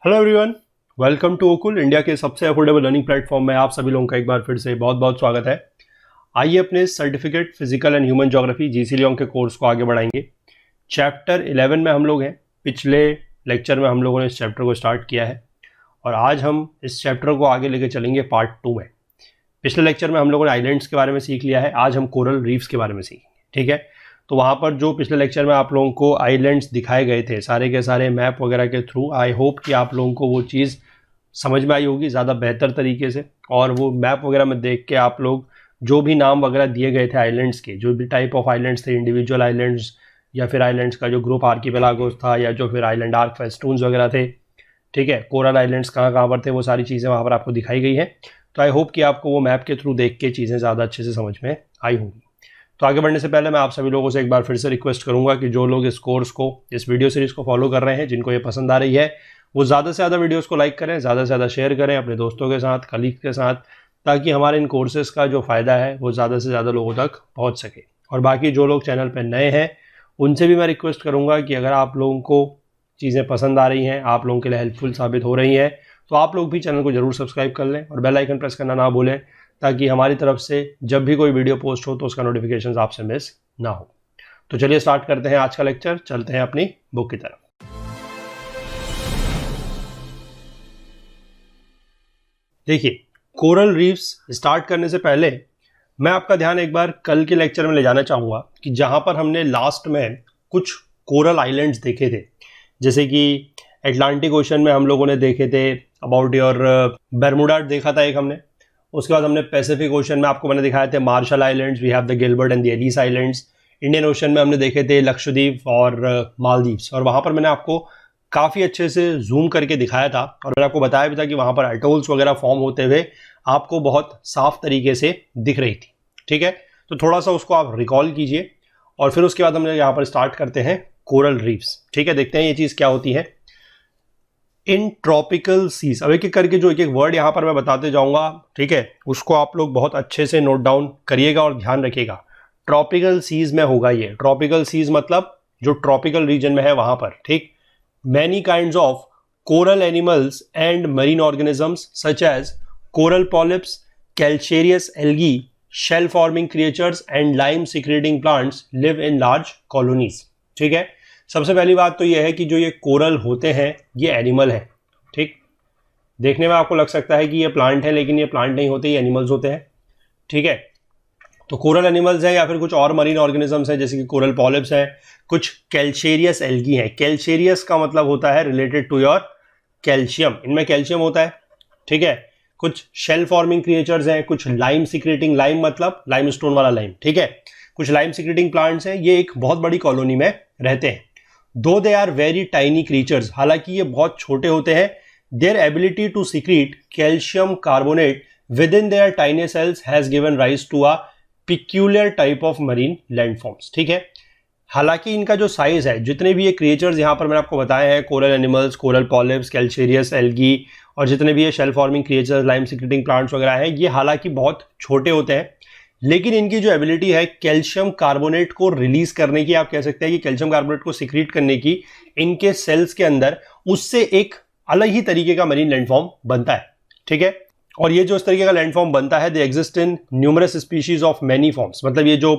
Hello everyone, welcome to Okul, India के सबसे affordable learning platform में आप सभी लोगों का एक बार फिर से बहुत बहुत स्वागत है। आइए अपने certificate physical and human geography GC Leong के कोर्स को आगे बढ़ाएंगे। चैप्टर 11 में हम लोग हैं। पिछले लेक्चर में हम लोगों ने इस चैप्टर को स्टार्ट किया है और आज हम इस चैप्टर को आगे लेके चलेंगे पार्ट 2 में। पिछले लेक्चर में हम लोगों ने आइलैंड्स के बारे में सीख लिया है, आज हम कोरल रीफ्स के बारे में सीखेंगे। ठीक है, तो वहाँ पर जो पिछले लेक्चर में आप लोगों को आइलैंड्स दिखाए गए थे सारे के सारे मैप वगैरह के थ्रू, आई होप कि आप लोगों को वो चीज़ समझ में आई होगी ज़्यादा बेहतर तरीके से। और वो मैप वगैरह में देख के आप लोग जो भी नाम वगैरह दिए गए थे आइलैंड्स के, जो भी टाइप ऑफ आइलैंड्स थे, इंडिविजुअल आइलैंड्स या फिर आइलैंड्स का जो ग्रुप आर्किपेलागोस था या जो फिर आइलैंड आर्क फेस्टून्स वगैरह थे, ठीक है, कोरल आइलैंड्स कहाँ कहाँ पर थे, वो सारी चीज़ें वहाँ पर आपको दिखाई गई हैं। तो आई होप कि आपको वो मैप के थ्रू देख के चीज़ें ज़्यादा अच्छे से समझ में आई होंगी। तो आगे बढ़ने से पहले मैं आप सभी लोगों से एक बार फिर से रिक्वेस्ट करूंगा कि जो लोग इस कोर्स को, इस वीडियो सीरीज को फॉलो कर रहे हैं, जिनको ये पसंद आ रही है, वो ज़्यादा से ज़्यादा वीडियोस को लाइक करें, ज़्यादा से ज़्यादा शेयर करें अपने दोस्तों के साथ, कलीग के साथ, ताकि हमारे इन कोर्सेज़ का जो फ़ायदा है वो ज़्यादा से ज़्यादा लोगों तक पहुँच सके। और बाकी जो लोग चैनल पर नए हैं उनसे भी मैं रिक्वेस्ट करूँगा कि अगर आप लोगों को चीज़ें पसंद आ रही हैं, आप लोगों के लिए हेल्पफुल साबित हो रही हैं, तो आप लोग भी चैनल को जरूर सब्सक्राइब कर लें और बेल आइकन प्रेस करना ना भूलें, ताकि हमारी तरफ से जब भी कोई वीडियो पोस्ट हो तो उसका नोटिफिकेशन आपसे मिस ना हो। तो चलिए स्टार्ट करते हैं आज का लेक्चर, चलते हैं अपनी बुक की तरफ। देखिए, कोरल रीफ्स स्टार्ट करने से पहले मैं आपका ध्यान एक बार कल के लेक्चर में ले जाना चाहूँगा कि जहाँ पर हमने लास्ट में कुछ कोरल आइलैंड्स देखे थे, जैसे कि अटलांटिक ओशन में हम लोगों ने देखे थे अबाउट योर बर्मुडा देखा था एक हमने, उसके बाद हमने पैसिफिक ओशन में आपको मैंने दिखाए थे Marshall Islands, we have the Gilbert and the Ellice Islands. Indian Ocean में हमने देखे थे लक्षद्वीप और मालदीव्स, और वहाँ पर मैंने आपको काफ़ी अच्छे से जूम करके दिखाया था और मैंने आपको बताया भी था कि वहाँ पर एटोल्स वगैरह फॉर्म होते हुए आपको बहुत साफ तरीके से दिख रही थी। ठीक है, तो थोड़ा सा उसको आप रिकॉल कीजिए और फिर उसके बाद हम यहाँ पर स्टार्ट करते हैं कोरल रीफ्स। ठीक है, देखते हैं ये चीज़ क्या होती है। इन ट्रॉपिकल सीज, अब एक एक करके जो एक एक वर्ड यहाँ पर मैं बताते जाऊंगा, ठीक है, उसको आप लोग बहुत अच्छे से नोट डाउन करिएगा और ध्यान रखिएगा। ट्रॉपिकल सीज में होगा ये, ट्रॉपिकल सीज मतलब जो ट्रॉपिकल रीजन में है वहां पर। ठीक, many kinds of coral animals and marine organisms such as coral polyps, calcareous algae, shell forming creatures and lime secreting plants live in large colonies. ठीक है, सबसे पहली बात तो यह है कि जो ये कोरल होते हैं ये एनिमल है। ठीक, देखने में आपको लग सकता है कि ये प्लांट है, लेकिन ये प्लांट नहीं होते, ये एनिमल्स होते हैं। ठीक है, तो कोरल एनिमल्स हैं या फिर कुछ और मरीन ऑर्गेनिजम्स हैं, जैसे कि कोरल पॉलिप्स हैं, कुछ कैल्शेरियस एल्गी हैं। कैल्शेरियस का मतलब होता है रिलेटेड टू योर कैल्शियम, इनमें कैल्शियम होता है। ठीक है, कुछ शेल फॉर्मिंग क्रिएचर्स हैं, कुछ लाइम सिक्रेटिंग, लाइम मतलब लाइम स्टोन वाला लाइम, ठीक है, कुछ लाइम सिक्रेटिंग प्लांट्स हैं। ये एक बहुत बड़ी कॉलोनी में रहते हैं। Though they are very tiny creatures, हालांकि ये बहुत छोटे होते हैं, their ability to secrete calcium carbonate within their tiny cells has given rise to a peculiar type of marine landforms. ठीक है, हालांकि इनका जो साइज है, जितने भी ये क्रिएचर्स यहाँ पर मैंने आपको बताए हैं, coral animals, coral polyps, calcareous algae और जितने भी ये shell forming creatures, lime secreting plants वगैरह हैं, ये हालांकि बहुत छोटे होते हैं, लेकिन इनकी जो एबिलिटी है कैल्शियम कार्बोनेट को रिलीज करने की, आप कह सकते हैं कि कैल्शियम कार्बोनेट को सिक्रीट करने की इनके सेल्स के अंदर, उससे एक अलग ही तरीके का मरीन लैंडफॉर्म बनता है। ठीक है, और ये जो इस तरीके का लैंडफॉर्म बनता है, they exist in numerous species of many forms, मतलब ये जो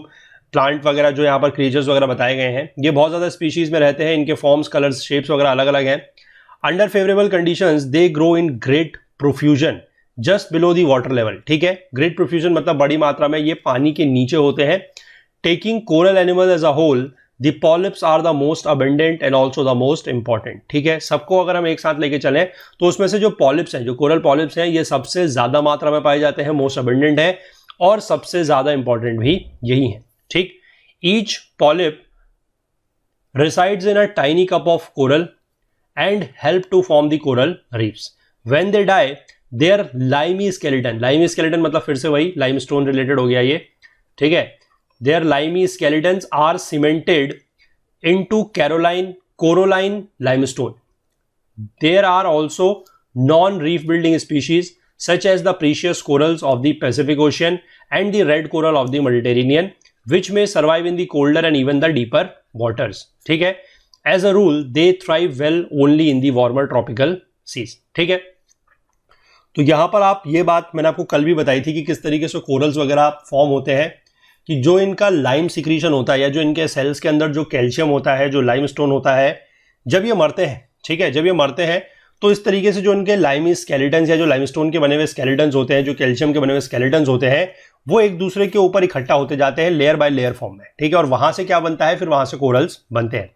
प्लांट वगैरह जो यहाँ पर क्रिएचर्स वगैरह बताए गए हैं, ये बहुत ज्यादा स्पीशीज में रहते हैं, इनके फॉर्म्स, कलर्स, शेप्स वगैरह अलग अलग हैं। Under favourable conditions they grow in great profusion just below the water level. ठीक है, ग्रेट प्रोफ्यूजन मतलब बड़ी मात्रा में ये पानी के नीचे होते हैं। Taking coral animal as a whole, the polyps are the most abundant and also the most important. ठीक है, सबको अगर हम एक साथ लेके चलें तो उसमें से जो पॉलिप्स हैं, जो कोरल पॉलिप्स हैं, ये सबसे ज्यादा मात्रा में पाए जाते हैं, मोस्ट अबंडेंट है और सबसे ज्यादा इंपॉर्टेंट भी यही है। ठीक, each polyp resides in a tiny cup of coral and help to form the coral reefs. When they die, their limey skeleton मतलब फिर से वही limestone related हो गया ये, ठीक है, their limey skeletons are cemented into coralline limestone. There are also non-reef building species such as the precious corals of the Pacific Ocean and the red coral of the Mediterranean, which may survive in the colder and even the deeper waters. ठीक है, as a rule they thrive well only in the warmer tropical seas. ठीक है, तो यहां पर आप ये बात मैंने आपको कल भी बताई थी कि किस तरीके से कोरल्स वगैरह फॉर्म होते हैं, कि जो इनका लाइम सिक्रीशन होता है या जो इनके सेल्स के अंदर जो कैल्शियम होता है, जो लाइमस्टोन होता है, जब ये मरते हैं, ठीक है, जब ये मरते हैं तो इस तरीके से जो इनके लाइमी स्केलेटन्स या जो लाइमस्टोन के बने हुए स्केलेटन्स होते हैं, जो कैल्शियम के बने हुए स्केलेटन्स होते हैं, वो एक दूसरे के ऊपर इकट्ठा होते जाते हैं लेयर बाय लेयर फॉर्म में। ठीक है, और वहां से क्या बनता है, फिर वहां से कोरल्स बनते हैं।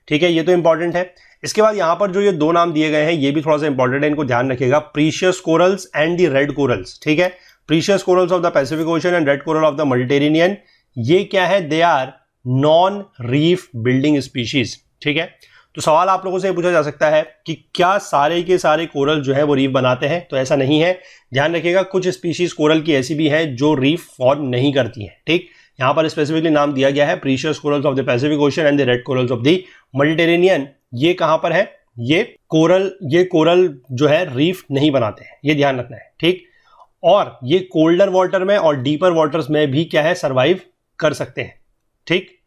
ठीक है, ये तो इंपॉर्टेंट है। इसके बाद यहां पर जो ये दो नाम दिए गए हैं ये भी थोड़ा सा इंपॉर्टेंट है, इनको ध्यान रखिएगा, precious corals and the red corals. ठीक है, precious corals of the Pacific Ocean and red coral of the Mediterranean, ये क्या है, they are non reef building species. ठीक है, तो सवाल आप लोगों से पूछा जा सकता है कि क्या सारे के सारे कोरल जो है वो रीफ बनाते हैं, तो ऐसा नहीं है। ध्यान रखिएगा, कुछ स्पीशीज कोरल की ऐसी भी हैं जो रीफ फॉर्म नहीं करती हैं। ठीक, यहां पर स्पेसिफिकली नाम दिया गया है precious corals of the Pacific Ocean and the red corals of the Mediterranean. ये कहां पर है, ये कोरल जो है रीफ नहीं बनाते हैं, ये ध्यान रखना है। ठीक, और ये कोल्डर वाटर में और डीपर वाटर्स में भी क्या है, सर्वाइव कर सकते हैं। ठीक,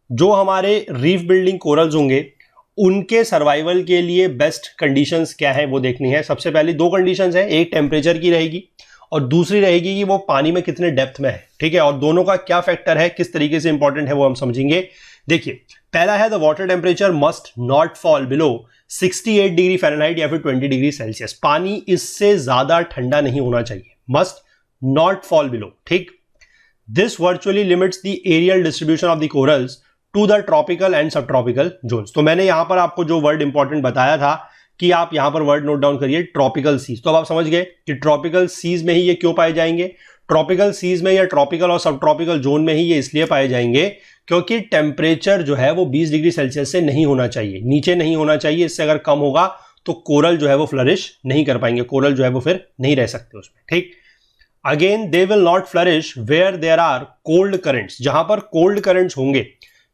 जो हमारे रीफ बिल्डिंग कोरल्स होंगे उनके सर्वाइवल के लिए बेस्ट कंडीशंस क्या है वो देखनी है। सबसे पहले दो कंडीशंस है, एक टेम्परेचर की रहेगी और दूसरी रहेगी कि वो पानी में कितने डेप्थ में है। ठीक है, और दोनों का क्या फैक्टर है, किस तरीके से इंपॉर्टेंट है वो हम समझेंगे। देखिए, पहला है the water temperature must not fall below 68 degree Fahrenheit या फिर 20 डिग्री सेल्सियस। पानी इससे ज्यादा ठंडा नहीं होना चाहिए, मस्ट नॉट फॉल बिलो। ठीक, this virtually limits the aerial distribution of the corals to the tropical and sub tropical zones. तो मैंने यहां पर आपको जो वर्ड इंपॉर्टेंट बताया था कि आप यहां पर वर्ड नोट डाउन करिए, ट्रॉपिकल सीज। तो अब आप समझ गए कि ट्रॉपिकल सीज में ही ये क्यों पाए जाएंगे। ट्रॉपिकल सीज में या ट्रॉपिकल और सब ट्रॉपिकल जोन में ही ये इसलिए पाए जाएंगे क्योंकि टेम्परेचर जो है वो 20 डिग्री सेल्सियस से नहीं होना चाहिए, नीचे नहीं होना चाहिए। इससे अगर कम होगा तो कोरल जो है वो फ्लरिश नहीं कर पाएंगे, कोरल जो है वो फिर नहीं रह सकते उसमें। ठीक, again they will not flourish where there are cold currents, जहां पर कोल्ड करंट्स होंगे,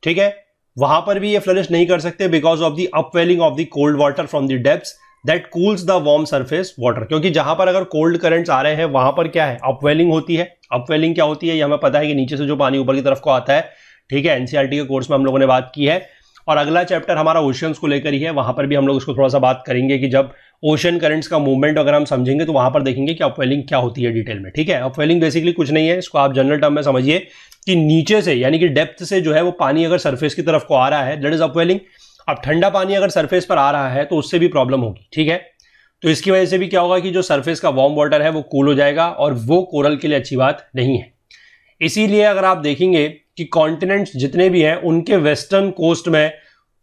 ठीक है, वहां पर भी ये फ्लरिश नहीं कर सकते because of the upwelling of the cold water from the depths that cools the warm surface water. क्योंकि जहां पर अगर कोल्ड करंट्स आ रहे हैं वहां पर क्या है, अपवेलिंग होती है। अपवेलिंग क्या होती है, ये हमें पता है कि नीचे से जो पानी ऊपर की तरफ को आता है। ठीक है, एनसीईआरटी के कोर्स में हम लोगों ने बात की है, और अगला चैप्टर हमारा ओशियंस को लेकर ही है, वहां पर भी हम लोग उसको थोड़ा सा बात करेंगे कि जब ओशन करंट्स का मूवमेंट अगर हम समझेंगे तो वहां पर देखेंगे कि अपवेलिंग क्या होती है डिटेल में। ठीक है, अपवेलिंग बेसिकली कुछ नहीं है, इसको आप जनरल टर्म में समझिए कि नीचे से यानी कि डेप्थ से जो है वो पानी अगर सरफेस की तरफ को आ रहा है, दैट इज अपवेलिंग। अब ठंडा पानी अगर सरफेस पर आ रहा है तो उससे भी प्रॉब्लम होगी। ठीक है, तो इसकी वजह से भी क्या होगा कि जो सरफेस का वार्म वाटर है वो कूल हो जाएगा, और वो कोरल के लिए अच्छी बात नहीं है। इसीलिए अगर आप देखेंगे कि कॉन्टिनेंट्स जितने भी हैं उनके वेस्टर्न कोस्ट में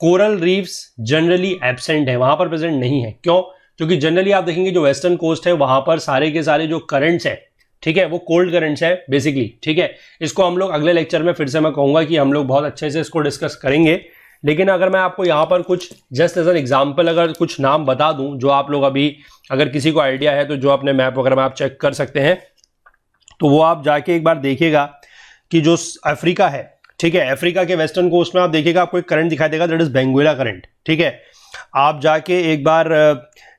कोरल रीफ्स जनरली एब्सेंट है, वहां पर प्रेजेंट नहीं है। क्यों, क्योंकि जनरली आप देखेंगे जो वेस्टर्न कोस्ट है वहां पर सारे के सारे जो करंट्स है, ठीक है, वो कोल्ड करंट्स है बेसिकली। ठीक है, इसको हम लोग अगले लेक्चर में फिर से मैं कहूंगा कि हम लोग बहुत अच्छे से इसको डिस्कस करेंगे। लेकिन अगर मैं आपको यहाँ पर कुछ जस्ट एज एन एग्जाम्पल अगर कुछ नाम बता दूं जो आप लोग अभी अगर किसी को आइडिया है तो जो अपने मैप वगैरह में आप चेक कर सकते हैं, तो वो आप जाके एक बार देखिएगा कि जो अफ्रीका है, ठीक है, अफ्रीका के वेस्टर्न कोस्ट में आप देखिएगा आपको एक करंट दिखाई देगा, दैट इज बेंगुएला करंट। ठीक है, आप जाके एक बार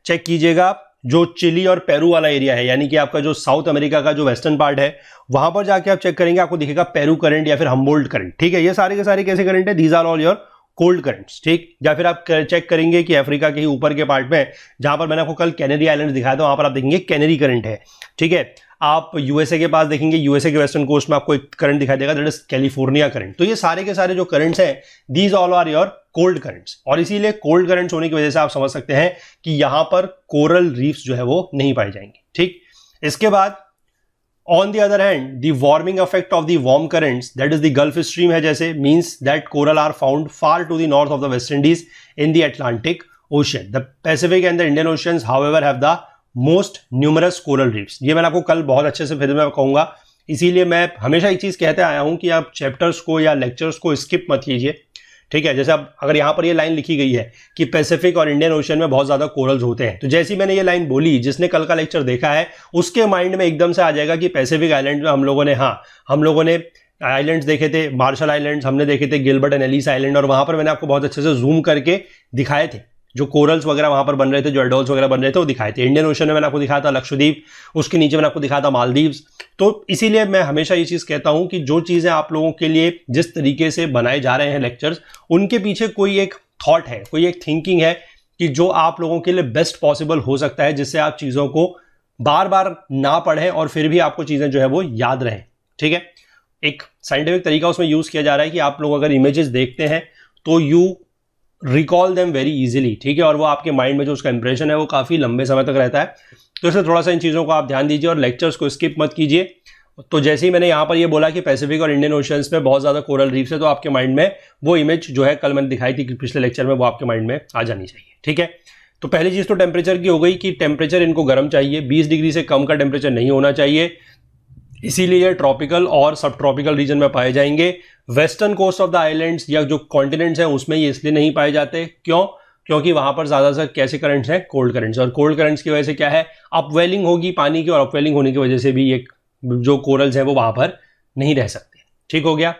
चेक कीजिएगा जो चिली और पेरू वाला एरिया है, यानी कि आपका जो साउथ अमेरिका का जो वेस्टर्न पार्ट है, वहां पर जाके आप चेक करेंगे आपको दिखेगा पेरू करंट या फिर हम्बोल्ट करंट। ठीक है, ये सारे के सारे कैसे करंट है, these are all your cold currents. ठीक, या फिर आप चेक करेंगे कि अफ्रीका के ही ऊपर के पार्ट में जहां पर मैंने आपको कल कैनरी आइलैंड दिखाया था वहां पर आप देखेंगे कैनरी करंट है। ठीक है, आप यूएसए के पास देखेंगे, यूएसए के वेस्टर्न कोस्ट में आपको एक करंट दिखाई देगा, दैट इज कैलिफोर्निया करंट। तो ये सारे के सारे जो करंट्स हैं these all are your cold currents, और इसीलिए कोल्ड करंट्स होने की वजह से आप समझ सकते हैं कि यहां पर कोरल रीफ्स जो है वो नहीं पाए जाएंगे। ठीक, इसके बाद on the other hand the warming effect of the warm currents, that is the Gulf Stream है जैसे, means that coral are found far to the north of the West Indies in the Atlantic Ocean. The Pacific and the Indian oceans however have the most numerous coral reefs. ये मैंने आपको कल बहुत अच्छे से फिर मैं कहूंगा, इसीलिए मैं हमेशा एक चीज कहते आया हूं कि आप चैप्टर्स को या लेक्चर्स को स्किप मत कीजिए। ठीक है, जैसे अब अगर यहां पर ये लाइन लिखी गई है कि पैसिफिक और इंडियन ओशन में बहुत ज्यादा कोरल्स होते हैं, तो जैसी मैंने ये लाइन बोली, जिसने कल का लेक्चर देखा है उसके माइंड में एकदम से आ जाएगा कि पैसिफिक आइलैंड में हम लोगों ने आइलैंड्स देखे थे, मार्शल आइलैंड्स हमने देखे थे, गिलबर्ट एंड एलिस आइलैंड, और वहां पर मैंने आपको बहुत अच्छे से जूम करके दिखाए थे जो कोरल्स वगैरह वहां पर बन रहे थे, जो एडोल्स वगैरह बन रहे थे वो दिखाए थे। इंडियन ओशन में मैंने आपको दिखाया था लक्षद्वीप, उसके नीचे मैंने आपको दिखाया था मालदीव्स। तो इसीलिए मैं हमेशा ये चीज कहता हूं कि जो चीजें आप लोगों के लिए जिस तरीके से बनाए जा रहे हैं लेक्चर्स, उनके पीछे कोई एक थॉट है, कोई एक थिंकिंग है कि जो आप लोगों के लिए बेस्ट पॉसिबल हो सकता है, जिससे आप चीज़ों को बार बार ना पढ़ें और फिर भी आपको चीज़ें जो है वो याद रहें। ठीक है, एक साइंटिफिक तरीका उसमें यूज़ किया जा रहा है कि आप लोग अगर इमेजेस देखते हैं तो you recall them very easily. ठीक है, और वो आपके माइंड में जो उसका इंप्रेशन है वो काफ़ी लंबे समय तक रहता है। तो इसलिए थोड़ा सा इन चीज़ों को आप ध्यान दीजिए और लेक्चर्स को स्किप मत कीजिए। तो जैसे ही मैंने यहाँ पर ये बोला कि पैसिफिक और इंडियन ओशियंस में बहुत ज़्यादा कोरल रीफ्स है, तो आपके माइंड में वो इमेज जो है कल मैंने दिखाई थी कि पिछले लेक्चर में, वो आपके माइंड में आ जानी चाहिए। ठीक है, तो पहली चीज़ तो टेम्परेचर की हो गई कि टेम्परेचर इनको गर्म चाहिए, 20 डिग्री से कम का टेम्परेचर नहीं होना चाहिए, इसीलिए ये ट्रॉपिकल और सब ट्रॉपिकल रीजन में पाए जाएंगे। Western coast of the islands या जो कॉन्टिनेंट्स हैं उसमें ये इसलिए नहीं पाए जाते, क्यों? क्योंकि वहां पर ज्यादातर कैसे करंट्स हैं? Cold currents. और कोल्ड करंट्स की वजह से क्या है, अपवेलिंग होगी पानी की, और अपवेलिंग होने की वजह से भी ये जो कोरल्स हैं वो वहां पर नहीं रह सकते। ठीक हो गया।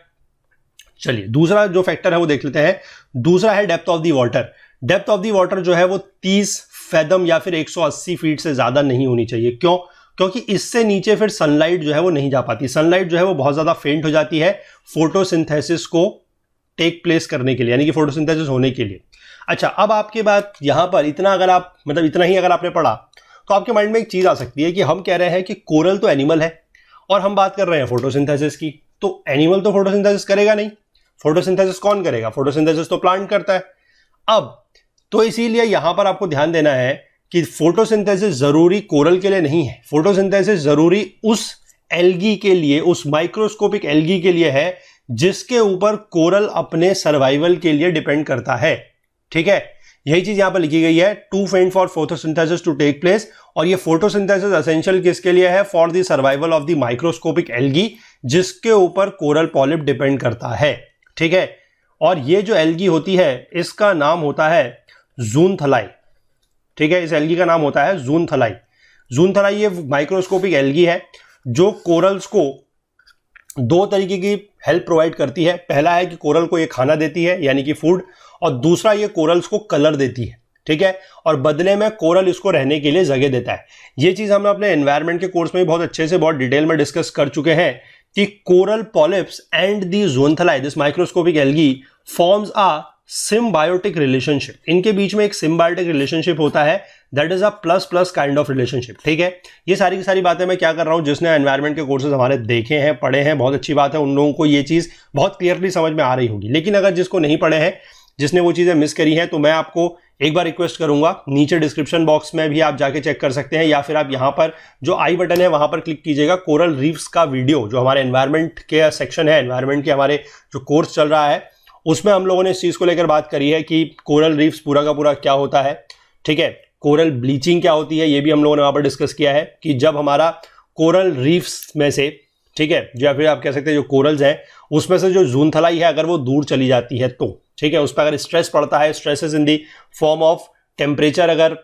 चलिए दूसरा जो फैक्टर है वो देख लेते हैं। दूसरा है depth of the water. Depth of the water जो है वो 30 फैदम या फिर 180 फीट से ज्यादा नहीं होनी चाहिए। क्यों? क्योंकि इससे नीचे फिर सनलाइट जो है वो नहीं जा पाती। सनलाइट जो है वो बहुत ज्यादा फेंट हो जाती है फोटोसिंथेसिस को टेक प्लेस करने के लिए, यानी कि फोटोसिंथेसिस होने के लिए। अच्छा, अब आपके बात यहां पर इतना अगर आप मतलब इतना ही अगर आपने पढ़ा तो आपके माइंड में एक चीज आ सकती है कि हम कह रहे हैं कि कोरल तो एनिमल है और हम बात कर रहे हैं फोटोसिंथेसिस की, तो एनिमल तो फोटोसिंथेसिस करेगा नहीं। फोटोसिंथेसिस कौन करेगा? फोटोसिंथेसिस तो प्लांट करता है। अब तो इसीलिए यहां पर आपको ध्यान देना है कि फोटोसिंथेसिस जरूरी कोरल के लिए नहीं है। फोटोसिंथेसिस जरूरी उस एल्गी के लिए, उस माइक्रोस्कोपिक एल्गी के लिए है जिसके ऊपर कोरल अपने सर्वाइवल के लिए डिपेंड करता है। ठीक है, यही चीज यहां पर लिखी गई है, to faint for photosynthesis to take place. और ये फोटोसिंथेसिस एसेंशियल किसके लिए है? For the survival of the microscopic algae, जिसके ऊपर कोरल पॉलिप डिपेंड करता है। ठीक है, और ये जो एल्गी होती है इसका नाम होता है ज़ूनथलाई। ठीक है, इस एल्गी का नाम होता है ज़ूनथलाई। ज़ूनथलाई ये माइक्रोस्कोपिक एल्गी है जो कोरल्स को दो तरीके की हेल्प प्रोवाइड करती है। पहला है कि कोरल को ये खाना देती है यानी कि फूड, और दूसरा ये कोरल्स को कलर देती है। ठीक है, और बदले में कोरल इसको रहने के लिए जगह देता है। ये चीज हम अपने एनवायरनमेंट के कोर्स में बहुत अच्छे से बहुत डिटेल में डिस्कस कर चुके हैं कि coral polyps and the zooxanthellae, this microscopic algae, forms a symbiotic relationship. इनके बीच में एक सिम्बायोटिक रिलेशनशिप होता है, that is a plus plus kind of relationship. ठीक है, ये सारी की सारी बातें मैं क्या कर रहा हूं, जिसने एनवायरनमेंट के कोर्सेज हमारे देखे हैं, पढ़े हैं, बहुत अच्छी बात है, उन लोगों को ये चीज बहुत क्लियरली समझ में आ रही होगी। लेकिन अगर जिसको नहीं पढ़े हैं, जिसने वो चीजें मिस करी हैं, तो मैं आपको एक बार रिक्वेस्ट करूंगा, नीचे डिस्क्रिप्शन बॉक्स में भी आप जाके चेक कर सकते हैं, या फिर आप यहां पर जो आई बटन है वहां पर क्लिक कीजिएगा। कोरल रीफ्स का वीडियो जो हमारे एनवायरनमेंट के सेक्शन है, एनवायरनमेंट के हमारे जो कोर्स चल रहा है, उसमें हम लोगों ने इस चीज को लेकर बात करी है कि कोरल रीफ्स पूरा का पूरा क्या होता है। ठीक है, कोरल ब्लीचिंग क्या होती है, ये भी हम लोगों ने वहां पर डिस्कस किया है कि जब हमारा कोरल रीफ्स में से, ठीक है, जो या फिर आप कह सकते हैं जो कोरल्स हैं उसमें से जो ज़ूनथलाई है अगर वो दूर चली जाती है तो, ठीक है, उस पर अगर स्ट्रेस पड़ता है, stresses in the form of temperature अगर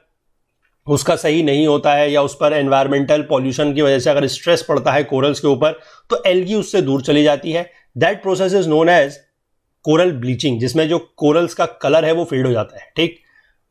उसका सही नहीं होता है, या उस पर एनवायरमेंटल पॉल्यूशन की वजह से अगर स्ट्रेस पड़ता है कोरल्स के ऊपर, तो एल्गी उससे दूर चली जाती है। That process is known as coral bleaching, जिसमें जो कोरल्स का कलर है वो फेड हो जाता है। ठीक,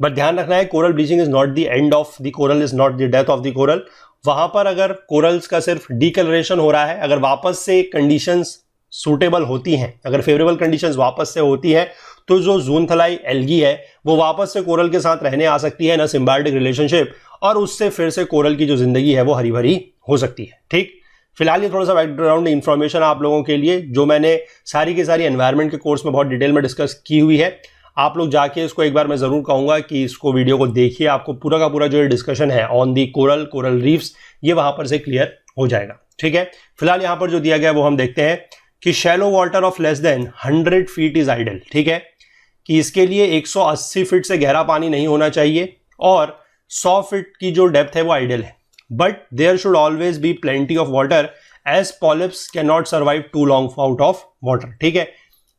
बट ध्यान रखना है, coral bleaching is not the end of the coral, is not the death of the coral. वहां पर अगर कोरल्स का सिर्फ डीकलरेशन हो रहा है, अगर वापस से कंडीशंस सूटेबल होती हैं, अगर फेवरेबल कंडीशंस वापस से होती है, तो जो ज़ूनथलाई एल्गी है वो वापस से कोरल के साथ रहने आ सकती है, ना सिम्बायोटिक रिलेशनशिप, और उससे फिर से कोरल की जो जिंदगी है वो हरी भरी हो सकती है। ठीक, फिलहाल ये थोड़ा सा बैकग्राउंड इंफॉर्मेशन आप लोगों के लिए, जो मैंने सारी की सारी एनवायरनमेंट के कोर्स में बहुत डिटेल में डिस्कस की हुई है। आप लोग जाके इसको एक बार मैं जरूर कहूंगा कि इसको वीडियो को देखिए, आपको पूरा का पूरा जो डिस्कशन है on the coral, coral reefs, ये वहां पर से क्लियर हो जाएगा। ठीक है, फिलहाल यहां पर जो दिया गया वो हम देखते हैं कि shallow water of less than 100 feet is ideal. ठीक है, कि इसके लिए 180 फीट से गहरा पानी नहीं होना चाहिए और 100 फीट की जो डेप्थ है वो आइडल है। But there should always be plenty of water as polyps can not survive too long out of water. ठीक है,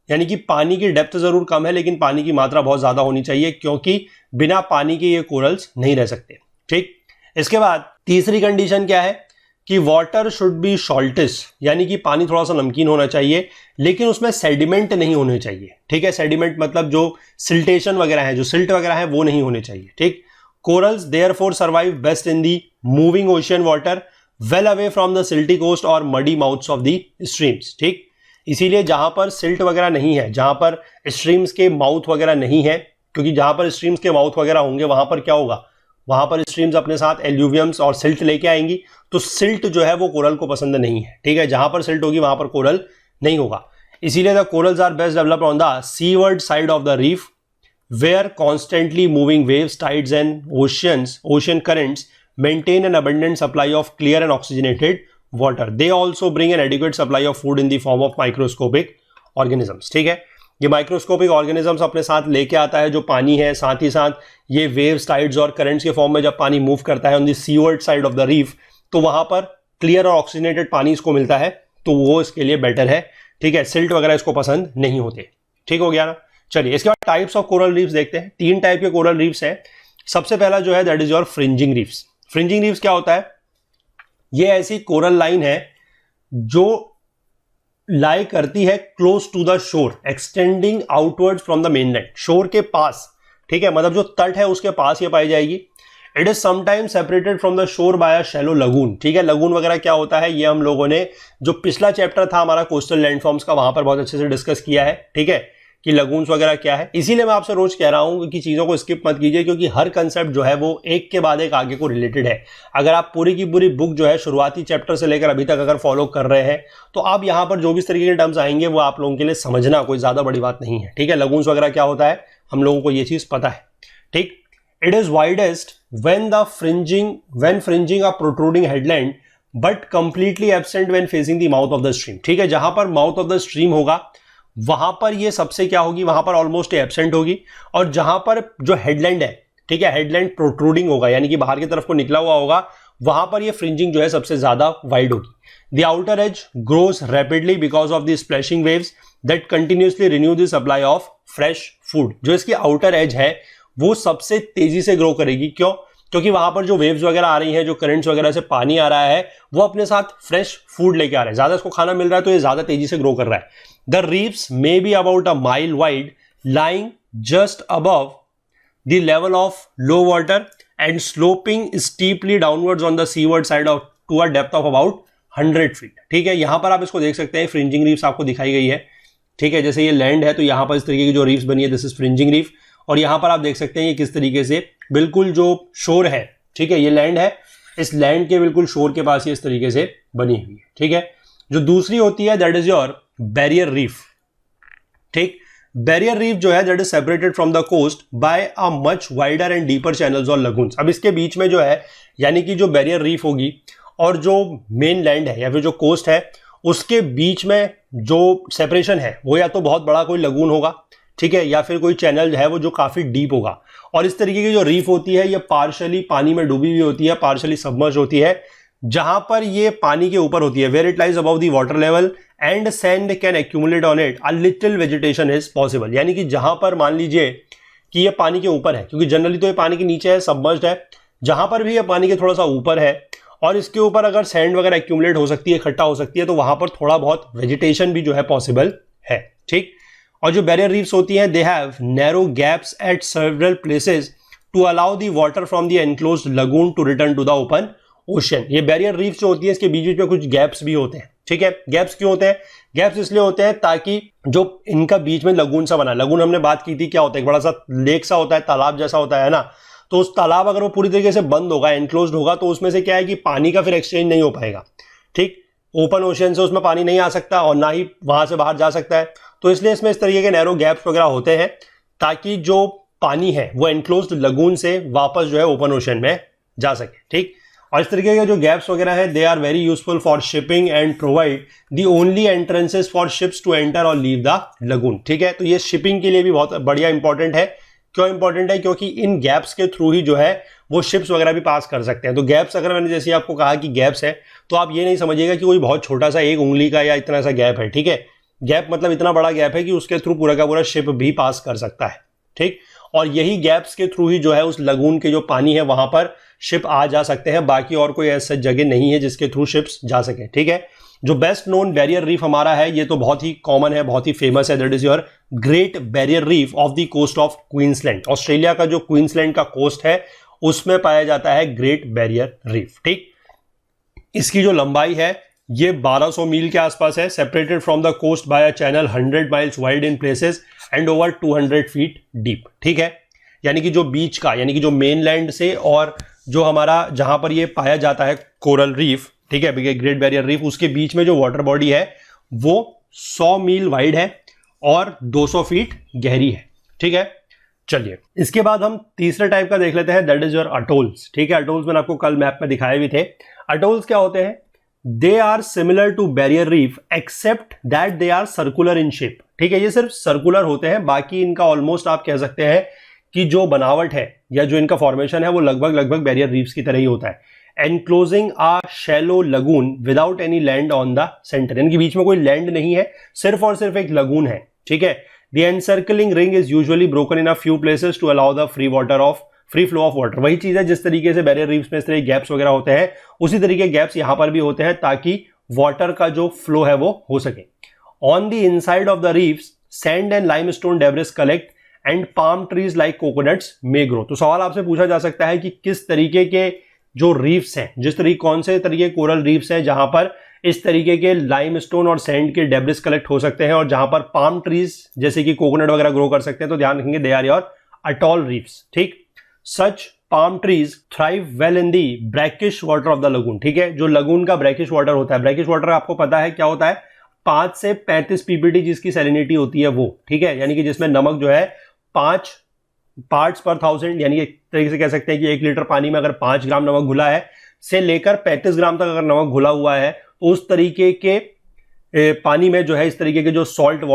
यानी कि पानी की डेप्थ जरूर कम है लेकिन पानी की मात्रा बहुत ज्यादा होनी चाहिए, क्योंकि बिना पानी के ये कोरल्स नहीं रह सकते। ठीक, इसके बाद तीसरी कंडीशन क्या है कि वाटर शुड बी सॉल्टिश, यानी कि पानी थोड़ा सा नमकीन होना चाहिए लेकिन उसमें सेडिमेंट नहीं होने चाहिए। ठीक है, सेडिमेंट मतलब जो सिल्टेशन वगैरह है, जो सिल्ट वगैरह है वो नहीं होने चाहिए। ठीक, corals therefore survive best in the moving ocean water well away from the silty coast और muddy mouths of the streams. ठीक, इसीलिए जहां पर सिल्ट वगैरह नहीं है, जहां पर स्ट्रीम्स के माउथ वगैरह नहीं है, क्योंकि जहां पर स्ट्रीम्स के माउथ वगैरह होंगे वहां पर क्या होगा, वहां पर स्ट्रीम्स अपने साथ एल्यूवियम्स और सिल्ट लेके आएंगी, तो सिल्ट जो है वो कोरल को पसंद नहीं है, ठीक है। जहां पर सिल्ट होगी वहां पर कोरल नहीं होगा। इसीलिए the corals are best developed on the seaward side of the reef where constantly moving waves, tides and ocean currents maintain an abundant supply of clear and oxygenated water. They also bring an adequate supply of food in the form of microscopic organisms. ठीक है, ये microscopic organisms अपने साथ लेके आता है जो पानी है, साथ ही साथ ये वेव्स, टाइड्स और करंट्स के फॉर्म में जब पानी मूव करता है on the seaward side of the reef, तो वहां पर क्लियर और ऑक्सीजनेटेड पानी इसको मिलता है, तो वो इसके लिए बेटर है, ठीक है। सिल्ट वगैरह इसको पसंद नहीं होते, ठीक हो गया ना। चलिए इसके बाद टाइप्स ऑफ कोरल रीफ्स देखते हैं। 3 टाइप के कोरल रीफ्स हैं। सबसे पहला जो है that is your fringing reefs. Fringing reefs क्या होता है, ये ऐसी कोरल लाइन है जो लाई करती है close to the shore, extending outwards from the mainland, shore के पास, ठीक है, मतलब जो तट है उसके पास ये पाई जाएगी। It is sometimes separated from the shore by a shallow lagoon, ठीक है। लगून वगैरह क्या होता है, ये हम लोगों ने जो पिछला चैप्टर था हमारा कोस्टल लैंडफॉर्म्स का, वहां पर बहुत अच्छे से डिस्कस किया है, ठीक है, कि लगून्स वगैरह क्या है। इसीलिए मैं आपसे रोज कह रहा हूं कि चीजों को स्किप मत कीजिए, क्योंकि हर कंसेप्ट जो है वो एक के बाद एक आगे को रिलेटेड है। अगर आप पूरी की पूरी बुक जो है शुरुआती चैप्टर से लेकर अभी तक अगर फॉलो कर रहे हैं, तो आप यहां पर जो भी इस तरीके के टर्म्स आएंगे वो आप लोगों के लिए समझना कोई ज्यादा बड़ी बात नहीं है, ठीक है। लगून्स वगैरह क्या होता है हम लोगों को ये चीज पता है, ठीक। It is widest when fringing a protruding headland but completely absent when facing the mouth of the stream, ठीक है। जहां पर माउथ ऑफ द स्ट्रीम होगा वहां पर ये सबसे क्या होगी, वहां पर ऑलमोस्ट एब्सेंट होगी, और जहां पर जो हेडलैंड है, ठीक है, हेडलैंड प्रोट्रूडिंग होगा यानी कि बाहर की तरफ को निकला हुआ होगा, वहां पर ये फ्रिंजिंग जो है सबसे ज्यादा वाइड होगी। The outer as grows rapidly because of the splashing waves that continuously renew the supply of fresh food. जो इसकी आउटर एज है वो सबसे तेजी से ग्रो करेगी, क्यों, क्योंकि वहां पर जो वेव्स वगैरह आ रही हैं, जो करंट्स वगैरह से पानी आ रहा है, वो अपने साथ फ्रेश फूड लेके आ रहा है, ज्यादा इसको खाना मिल रहा है तो ये ज्यादा तेजी से ग्रो कर रहा है। The reefs may be about a mile wide, lying just above the level of low water and sloping steeply downwards on the seaward side of to a depth of about 100 feet, ठीक है। यहां पर आप इसको देख सकते हैं, fringing reefs आपको दिखाई गई है, ठीक है। जैसे ये लैंड है तो यहां पर इस तरीके की जो रीफ्स बनी है, दिस इज फ्रिंजिंग रीफ, और यहां पर आप देख सकते हैं ये किस तरीके से बिल्कुल जो शोर है, ठीक है, ये लैंड है, इस लैंड के बिल्कुल शोर के पास ये इस तरीके से बनी हुई है, ठीक है। जो दूसरी होती है that is your barrier reef, ठीक। बैरियर रीफ जो है that is separated from the coast by a much wider and deeper channels और लगून्स। अब इसके बीच में जो है, यानी कि जो बैरियर रीफ होगी और जो मेन लैंड है या फिर जो कोस्ट है, उसके बीच में जो सेपरेशन है वो या तो बहुत बड़ा कोई लगून होगा, ठीक है, या फिर कोई चैनल है वो जो काफी डीप होगा। और इस तरीके की जो रीफ होती है ये पार्शली पानी में डूबी हुई होती है, पार्शली सबमर्ज होती है, जहां पर ये पानी के ऊपर होती है, where it lies above the water level and sand can accumulate on it, a little vegetation is possible. यानी कि जहां पर मान लीजिए कि ये पानी के ऊपर है, क्योंकि जनरली तो ये पानी के नीचे है, सबमर्ज्ड है, जहां पर भी ये पानी के थोड़ा सा ऊपर है और इसके ऊपर अगर सैंड वगैरह एक्यूमुलेट हो सकती है, इकट्ठा हो सकती है, तो वहां पर थोड़ा बहुत वेजिटेशन भी जो है पॉसिबल है, ठीक। और जो बैरियर रीफ्स होती हैं they have narrow gaps at several places to allow the water from the enclosed lagoon to return to the open ocean. ये बैरियर रीफ्स जो होती है इसके बीच बीच में कुछ गैप्स भी होते हैं, ठीक है। गैप्स क्यों होते हैं, गैप्स इसलिए होते हैं ताकि जो इनका बीच में लगून सा बना, लगून हमने बात की थी क्या होता है, एक बड़ा सा लेक सा होता है, तालाब जैसा होता है ना, तो उस तालाब अगर वो पूरी तरीके से बंद होगा, एनक्लोज्ड होगा, तो उसमें से क्या है कि पानी का फिर एक्सचेंज नहीं हो पाएगा, ठीक। ओपन ओशन से उसमें पानी नहीं आ सकता और ना ही वहां से बाहर जा सकता है, तो इसलिए इसमें इस तरीके के नैरो गैप्स वगैरह होते हैं ताकि जो पानी है वो एनक्लोज्ड लगून से वापस जो है ओपन ओशन में जा सके, ठीक। और इस तरीके के जो गैप्स वगैरह है they are very useful for shipping and provide the only entrances for ships to enter और लीव द लगून, ठीक है। तो ये शिपिंग के लिए भी बहुत बढ़िया इंपॉर्टेंट है। क्यों इंपॉर्टेंट है, क्योंकि इन गैप्स के थ्रू ही जो है वो शिप्स वगैरह भी पास कर सकते हैं। तो गैप्स, अगर मैंने जैसे आपको कहा कि गैप्स है, तो आप ये नहीं समझिएगा कि कोई बहुत छोटा सा एक उंगली का या इतना सा गैप है, ठीक है। गैप मतलब इतना बड़ा गैप है कि उसके थ्रू पूरा का पूरा शिप भी पास कर सकता है, ठीक। और यही गैप्स के थ्रू ही जो है उस लगून के जो पानी है वहां पर शिप आ जा सकते हैं, बाकी और कोई ऐसा जगह नहीं है जिसके थ्रू शिप्स जा सके, ठीक है। जो बेस्ट नोन बैरियर रीफ हमारा है ये तो बहुत ही कॉमन है, बहुत ही फेमस है, that is your Great Barrier Reef off the coast of Queensland. Australia का जो क्वींसलैंड का कोस्ट है उसमें पाया जाता है ग्रेट बैरियर रीफ, ठीक। इसकी जो लंबाई है ये 1200 मील के आसपास है, separated from the coast by a channel 100 miles wide in places and over 200 feet deep, ठीक है। यानी कि जो बीच का, यानी कि जो मेन लैंड से और जो हमारा जहां पर ये पाया जाता है कोरल रीफ, ठीक है, ग्रेट बैरियर रीफ, उसके बीच में जो वाटर बॉडी है वो 100 मील वाइड है और 200 फीट गहरी है, ठीक है। चलिए इसके बाद हम तीसरे टाइप का देख लेते हैं, दैट इज योर अटोल्स, ठीक है। अटोल्स मैंने आपको कल मैप में दिखाए भी थे। अटोल्स क्या होते हैं? They are similar to barrier reef except that they are circular in shape, ठीक है। ये सिर्फ सर्कुलर होते हैं, बाकी इनका ऑलमोस्ट आप कह सकते हैं कि जो बनावट है या जो इनका फॉर्मेशन है वो लगभग बैरियर रीफ्स की तरह ही होता है। Enclosing a shallow lagoon without any land on the centre, यानी कि बीच में कोई लैंड नहीं है, सिर्फ और सिर्फ एक लगून है, ठीक है। The encircling ring is usually broken in a few places to allow the free flow of water. वही चीज है जिस तरीके से बैरियर रीफ्स में इस तरह गैप्स वगैरह होते हैं, उसी तरीके गैप्स यहां पर भी होते हैं ताकि वाटर का जो फ्लो है वो हो सके। On the inside of the reefs sand and limestone debris collect and palm trees like coconuts may grow. तो सवाल आपसे पूछा जा सकता है कि किस तरीके के जो रीफ्स हैं, जिस तरीके कौन से तरीके कोरल रीफ्स हैं जहां पर इस तरीके के लाइमस्टोन और सैंड के डेब्रिस कलेक्ट हो सकते हैं और जहां पर पाम ट्रीज जैसे कि कोकोनट वगैरह ग्रो कर सकते हैं, तो ध्यान रखेंगे they are your atoll reefs, ठीक। Such palm trees thrive well in the brackish water of the lagoon, ठीक है। जो लगून का ब्रैकिश वाटर होता है, ब्रैकिश वाटर आपको पता है क्या होता है, 5 से 35 पीपीटी जिसकी सैलिनिटी होती है वो, ठीक है, यानी कि जिसमें नमक जो है 5 पार्ट्स पर 1000, यानी एक तरीके से कह सकते हैं कि 1 लीटर पानी में अगर 5 ग्राम नमक घुला है से लेकर 35 ग्राम तक अगर नमक घुला हुआ है, तो उस तरीके के पानी में जो है इस तरीके के जो सॉल्टी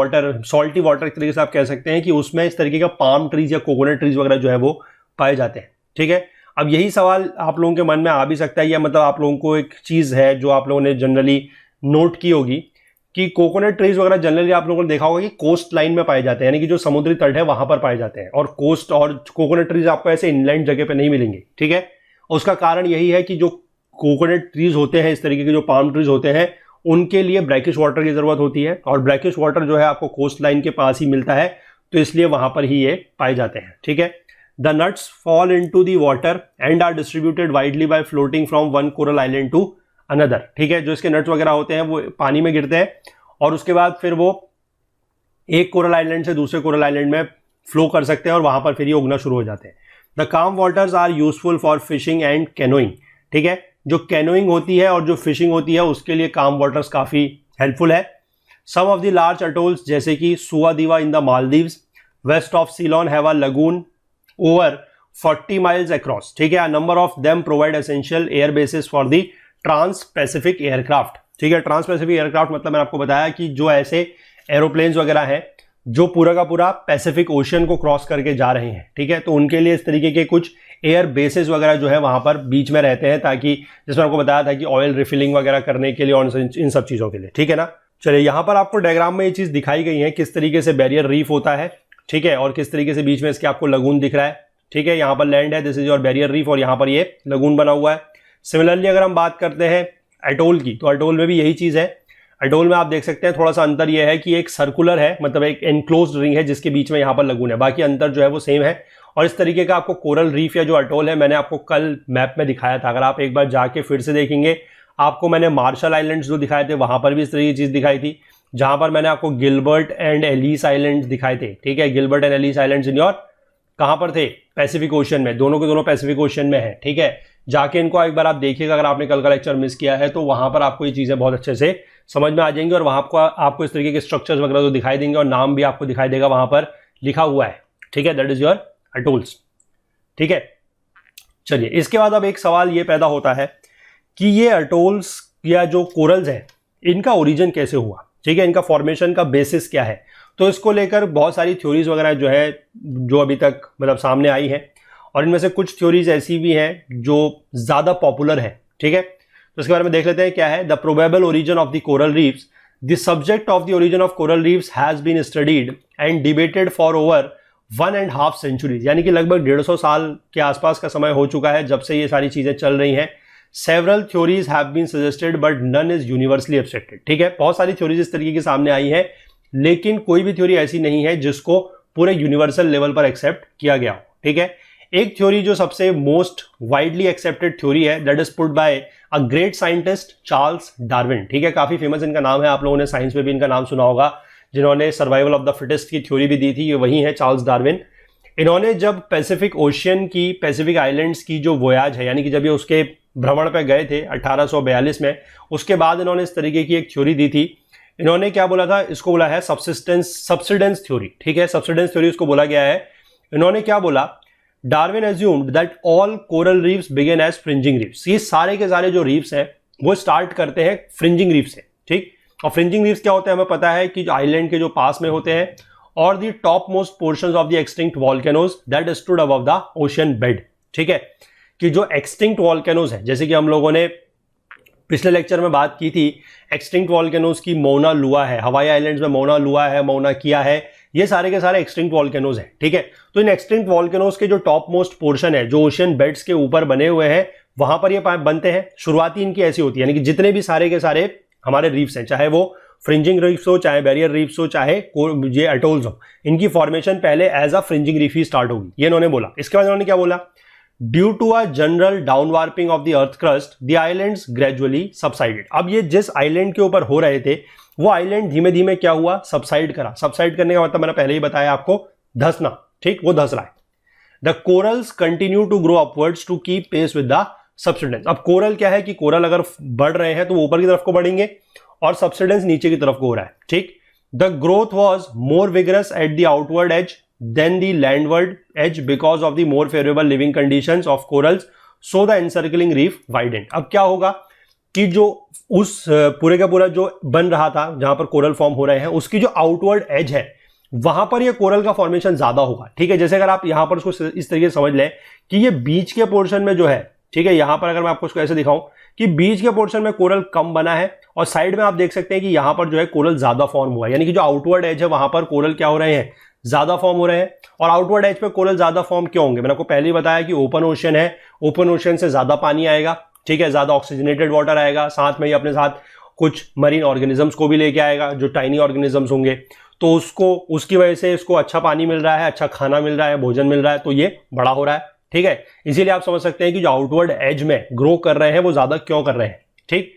वाटर एक तरीके से आप कह सकते हैं कि उसमें इस तरीके का पाम ट्रीज या कोकोनट ट्रीज वगैरह जो है वो पाए जाते हैं, ठीक है। अब यही सवाल आप लोगों के मन में आ भी सकता है, या मतलब आप लोगों को एक चीज है जो आप लोगों ने जनरली नोट की होगी कि कोकोनट ट्रीज वगैरह जनरली आप लोगों ने देखा होगा कि कोस्ट लाइन में पाए जाते हैं, यानी कि जो समुद्री तट है वहां पर पाए जाते हैं, और कोस्ट और कोकोनट ट्रीज आपको ऐसे इनलैंड जगह पे नहीं मिलेंगे, ठीक है। उसका कारण यही है कि जो कोकोनट ट्रीज होते हैं, इस तरीके के जो पाम ट्रीज होते हैं, उनके लिए ब्रैकिश वाटर की जरूरत होती है, और ब्रैकिश वाटर जो है आपको कोस्ट लाइन के पास ही मिलता है, तो इसलिए वहां पर ही ये पाए जाते हैं, ठीक है। The nuts fall into the water and are distributed widely by floating from one coral island to another, ठीक है। जो इसके नट्स वगैरह होते हैं वो पानी में गिरते हैं और उसके बाद फिर वो एक कोरल आइलैंड से दूसरे कोरल आइलैंड में फ्लो कर सकते हैं और वहां पर फिर ये उगना शुरू हो जाते हैं। The calm waters are useful for fishing and canoeing, ठीक है। जो कैनोइंग होती है और जो फिशिंग होती है उसके लिए काम वाटर्स काफी हेल्पफुल है। Some of the large atolls जैसे कि Suvadiva in the Maldives west of Ceylon have a lagoon over 40 miles across, ठीक है। Number of them provide essential air bases for the trans Pacific aircraft, ठीक है। ट्रांस पैसिफिक एयरक्राफ्ट मतलब मैंने आपको बताया कि जो ऐसे एरोप्लेन्स वगैरह हैं जो पूरा का पूरा पैसिफिक ओशियन को क्रॉस करके जा रहे हैं, ठीक है, तो उनके लिए इस तरीके के कुछ एयर बेसिस वगैरह जो है वहां पर बीच में रहते हैं, ताकि जिसमें आपको बताया था कि ऑयल रिफिलिंग वगैरह करने के लिए और इन सब चीजों के लिए, ठीक है ना। चलिए यहां पर आपको डायग्राम में ये चीज दिखाई गई है किस तरीके से बैरियर रीफ होता है, ठीक है, और किस तरीके से बीच में इसके आपको लगून दिख रहा है, ठीक है। यहाँ पर लैंड है, this is your barrier reef, और यहाँ पर ये लगून बना हुआ है। सिमिलरली अगर हम बात करते हैं अटोल की, तो अटोल में भी यही चीज है। अटोल में आप देख सकते हैं थोड़ा सा अंतर यह है कि एक सर्कुलर है, मतलब एक एनक्लोज्ड रिंग है जिसके बीच में यहाँ पर लगून है, बाकी अंतर जो है वो सेम है। और इस तरीके का आपको कोरल रीफ या जो अटोल है मैंने आपको कल मैप में दिखाया था, अगर आप एक बार जाके फिर से देखेंगे, आपको मैंने मार्शल आइलैंड्स जो दिखाए थे वहां पर भी इस तरह की चीज दिखाई थी, जहां पर मैंने आपको गिलबर्ट एंड एलिस आइलैंड्स दिखाए थे, ठीक है। Gilbert and Ellis Islands in your कहां पर थे, पैसिफिक ओशन में, दोनों के दोनों पैसिफिक ओशन में है, ठीक है। जाके इनको एक बार आप देखिएगा, अगर आपने कल का लेक्चर मिस किया है तो वहां पर आपको ये चीजें बहुत अच्छे से समझ में आ जाएंगी, और वहां आपको इस तरीके के स्ट्रक्चर्स वगैरह तो दिखाई देंगे और नाम भी आपको दिखाई देगा वहां पर लिखा हुआ है, ठीक है। दैट इज योर अटोल्स, ठीक है। चलिए इसके बाद अब एक सवाल ये पैदा होता है कि ये अटोल्स या जो कोरल्स हैं इनका ओरिजिन कैसे हुआ, ठीक है, इनका फॉर्मेशन का बेसिस क्या है। तो इसको लेकर बहुत सारी थ्योरीज वगैरह जो है जो अभी तक मतलब सामने आई है, और इनमें से कुछ थ्योरीज ऐसी भी हैं जो ज्यादा पॉपुलर है, ठीक है। तो इसके बारे में देख लेते हैं क्या है। The probable origin of the coral reefs, the subject of the origin of coral reefs has been studied and debated for over 1.5 centuries, यानी कि लगभग 150 साल के आसपास का समय हो चुका है जब से ये सारी चीजें चल रही हैं। Several theories have been suggested but none is universally accepted, ठीक है। बहुत सारी थ्योरीज इस तरीके की सामने आई है, लेकिन कोई भी थ्योरी ऐसी नहीं है जिसको पूरे यूनिवर्सल लेवल पर एक्सेप्ट किया गया हो, ठीक है। एक थ्योरी जो सबसे मोस्ट वाइडली एक्सेप्टेड थ्योरी है, that is put buy a great scientist Charles Darwin, ठीक है। काफी फेमस इनका नाम है, आप लोगों ने साइंस में भी इनका नाम सुना होगा, जिन्होंने सर्वाइवल ऑफ द फिटेस्ट की थ्योरी भी दी थी, ये वही है चार्ल्स डार्विन। इन्होंने जब पैसिफिक ओशियन की, पैसिफिक आइलैंड्स की जो वोयाज है, यानी कि जब ये उसके भ्रमण पे गए थे 1842 में, उसके बाद इन्होंने इस तरीके की एक थ्योरी दी थी। इन्होंने क्या बोला था, इसको बोला है सब्सिडेंस थ्योरी। ठीक है, सब्सिडेंस थ्योरी उसको बोला गया है। इन्होंने क्या बोला, Darwin assumed that all coral reefs begin as fringing reefs. ये सारे के सारे जो रीफ्स हैं वो स्टार्ट करते हैं फ्रिंजिंग रीफ से। ठीक, और फ्रिंजिंग रीफ्स क्या होते हैं हमें पता है कि आइलैंड के जो पास में होते हैं, और दी top most portions of the extinct volcanoes that stood above the ocean bed. ठीक है, कि जो एक्सटिंक्ट वॉल्केनोज है, जैसे कि हम लोगों ने पिछले लेक्चर में बात की थी, एक्सटिंक्ट वॉल्केनोज की मौना लुआ है, हवाई आइलैंड्स में मौना लुआ है, मौना किया है, ये सारे के सारे एक्सटिंक्ट वॉल्केनोज हैं। ठीक है, तो इन एक्सटिंक्ट वॉल्केनोज के जो टॉप मोस्ट पोर्शन है, जो ओशियन बेड्स के ऊपर बने हुए हैं, वहां पर ये बनते हैं। शुरुआती इनकी ऐसी होती है, यानी कि जितने भी सारे के सारे हमारे रीफ्स हैं, चाहे वो फ्रिंजिंग रीफ्स हो, चाहे बैरियर रीफ्स हो, चाहे ये अटोल्स हो, इनकी फॉर्मेशन पहले एज अ फ्रिंजिंग रीफ ही स्टार्ट होगी, ये इन्होंने बोला। इसके बाद इन्होंने क्या बोला, due to a general downwarping of the earth crust the islands gradually subsided. अब ये जिस आइलैंड के ऊपर हो रहे थे, वो आइलैंड धीमे धीमे क्या हुआ, सबसाइड करा। सबसाइड करने का मतलब मैंने पहले ही बताया आपको, धसना। ठीक, वो धस रहा है। The corals continue to grow upwards to keep pace with the subsidence. अब कोरल क्या है कि कोरल अगर बढ़ रहे हैं तो वो ऊपर की तरफ को बढ़ेंगे, और सबसिडेंस नीचे की तरफ को हो रहा है। ठीक, the growth was more vigorous at the outward edge than the landward edge because of the more favourable living conditions of corals, so the encircling reef widened. अब क्या होगा कि जो उस पूरे का पूरा जो बन रहा था, जहां पर कोरल फॉर्म हो रहे हैं, उसकी जो आउटवर्ड एज है, वहां पर ये कोरल का फॉर्मेशन ज्यादा होगा। ठीक है, जैसे अगर आप यहां पर उसको इस तरीके से समझ लें कि ये बीच के पोर्शन में जो है, ठीक है, यहां पर अगर मैं आपको इसको ऐसे दिखाऊं कि बीच के पोर्शन में कोरल कम बना है, और साइड में आप देख सकते हैं कि यहां पर जो है कोरल ज्यादा फॉर्म हुआ है, यानी कि जो आउटवर्ड एज है वहां पर कोरल क्या हो रहे हैं, ज्यादा फॉर्म हो रहे हैं। और आउटवर्ड एज पे कोरल ज्यादा फॉर्म क्यों होंगे, मैंने आपको पहले ही बताया कि ओपन ओशन है, ओपन ओशन से ज्यादा पानी आएगा। ठीक है, ज्यादा ऑक्सीजनेटेड वाटर आएगा, साथ में ही अपने साथ कुछ मरीन ऑर्गेनिजम्स को भी लेके आएगा, जो टाइनी ऑर्गेनिजम्स होंगे, तो उसकी वजह से इसको अच्छा पानी मिल रहा है, अच्छा खाना मिल रहा है, भोजन मिल रहा है, तो ये बड़ा हो रहा है। ठीक है, इसीलिए आप समझ सकते हैं कि जो आउटवर्ड एज में ग्रो कर रहे हैं वो ज्यादा क्यों कर रहे हैं। ठीक,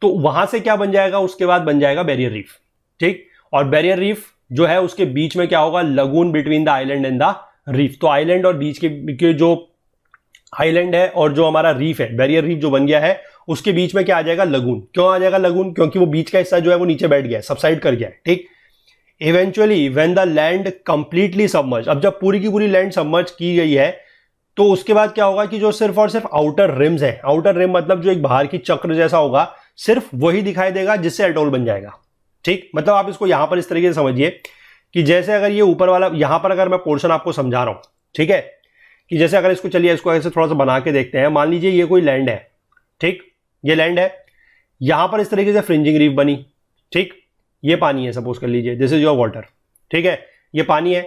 तो वहां से क्या बन जाएगा, उसके बाद बन जाएगा बैरियर रीफ। ठीक, और बैरियर रीफ जो है उसके बीच में क्या होगा, lagoon between the island and the reef. तो आइलैंड और बीच के जो आइलैंड है और जो हमारा रीफ है, बैरियर रीफ जो बन गया है, उसके बीच में क्या आ जाएगा, लगून। क्यों आ जाएगा लगून, क्योंकि वो बीच का हिस्सा जो है वो नीचे बैठ गया है, सबसाइड कर गया है। ठीक, eventually when the land completely submerge, अब जब पूरी की पूरी लैंड सबमर्ज की गई है, तो उसके बाद क्या होगा कि जो सिर्फ और सिर्फ आउटर रिम्स है, आउटर रिम मतलब जो एक बाहर की चक्र जैसा होगा, सिर्फ वही दिखाई देगा, जिससे अटोल बन जाएगा। ठीक, मतलब आप इसको यहां पर इस तरीके से समझिए कि जैसे अगर ये ऊपर वाला, यहां पर अगर मैं पोर्शन आपको समझा रहा हूं, ठीक है, कि जैसे अगर इसको चलिए इसको ऐसे थोड़ा सा बना के देखते हैं। मान लीजिए ये कोई लैंड है, ठीक, ये लैंड है, यहां पर इस तरीके से फ्रिंजिंग रीफ बनी। ठीक, ये पानी है, सपोज कर लीजिए दिस इज योर वाटर। ठीक है, ये पानी है।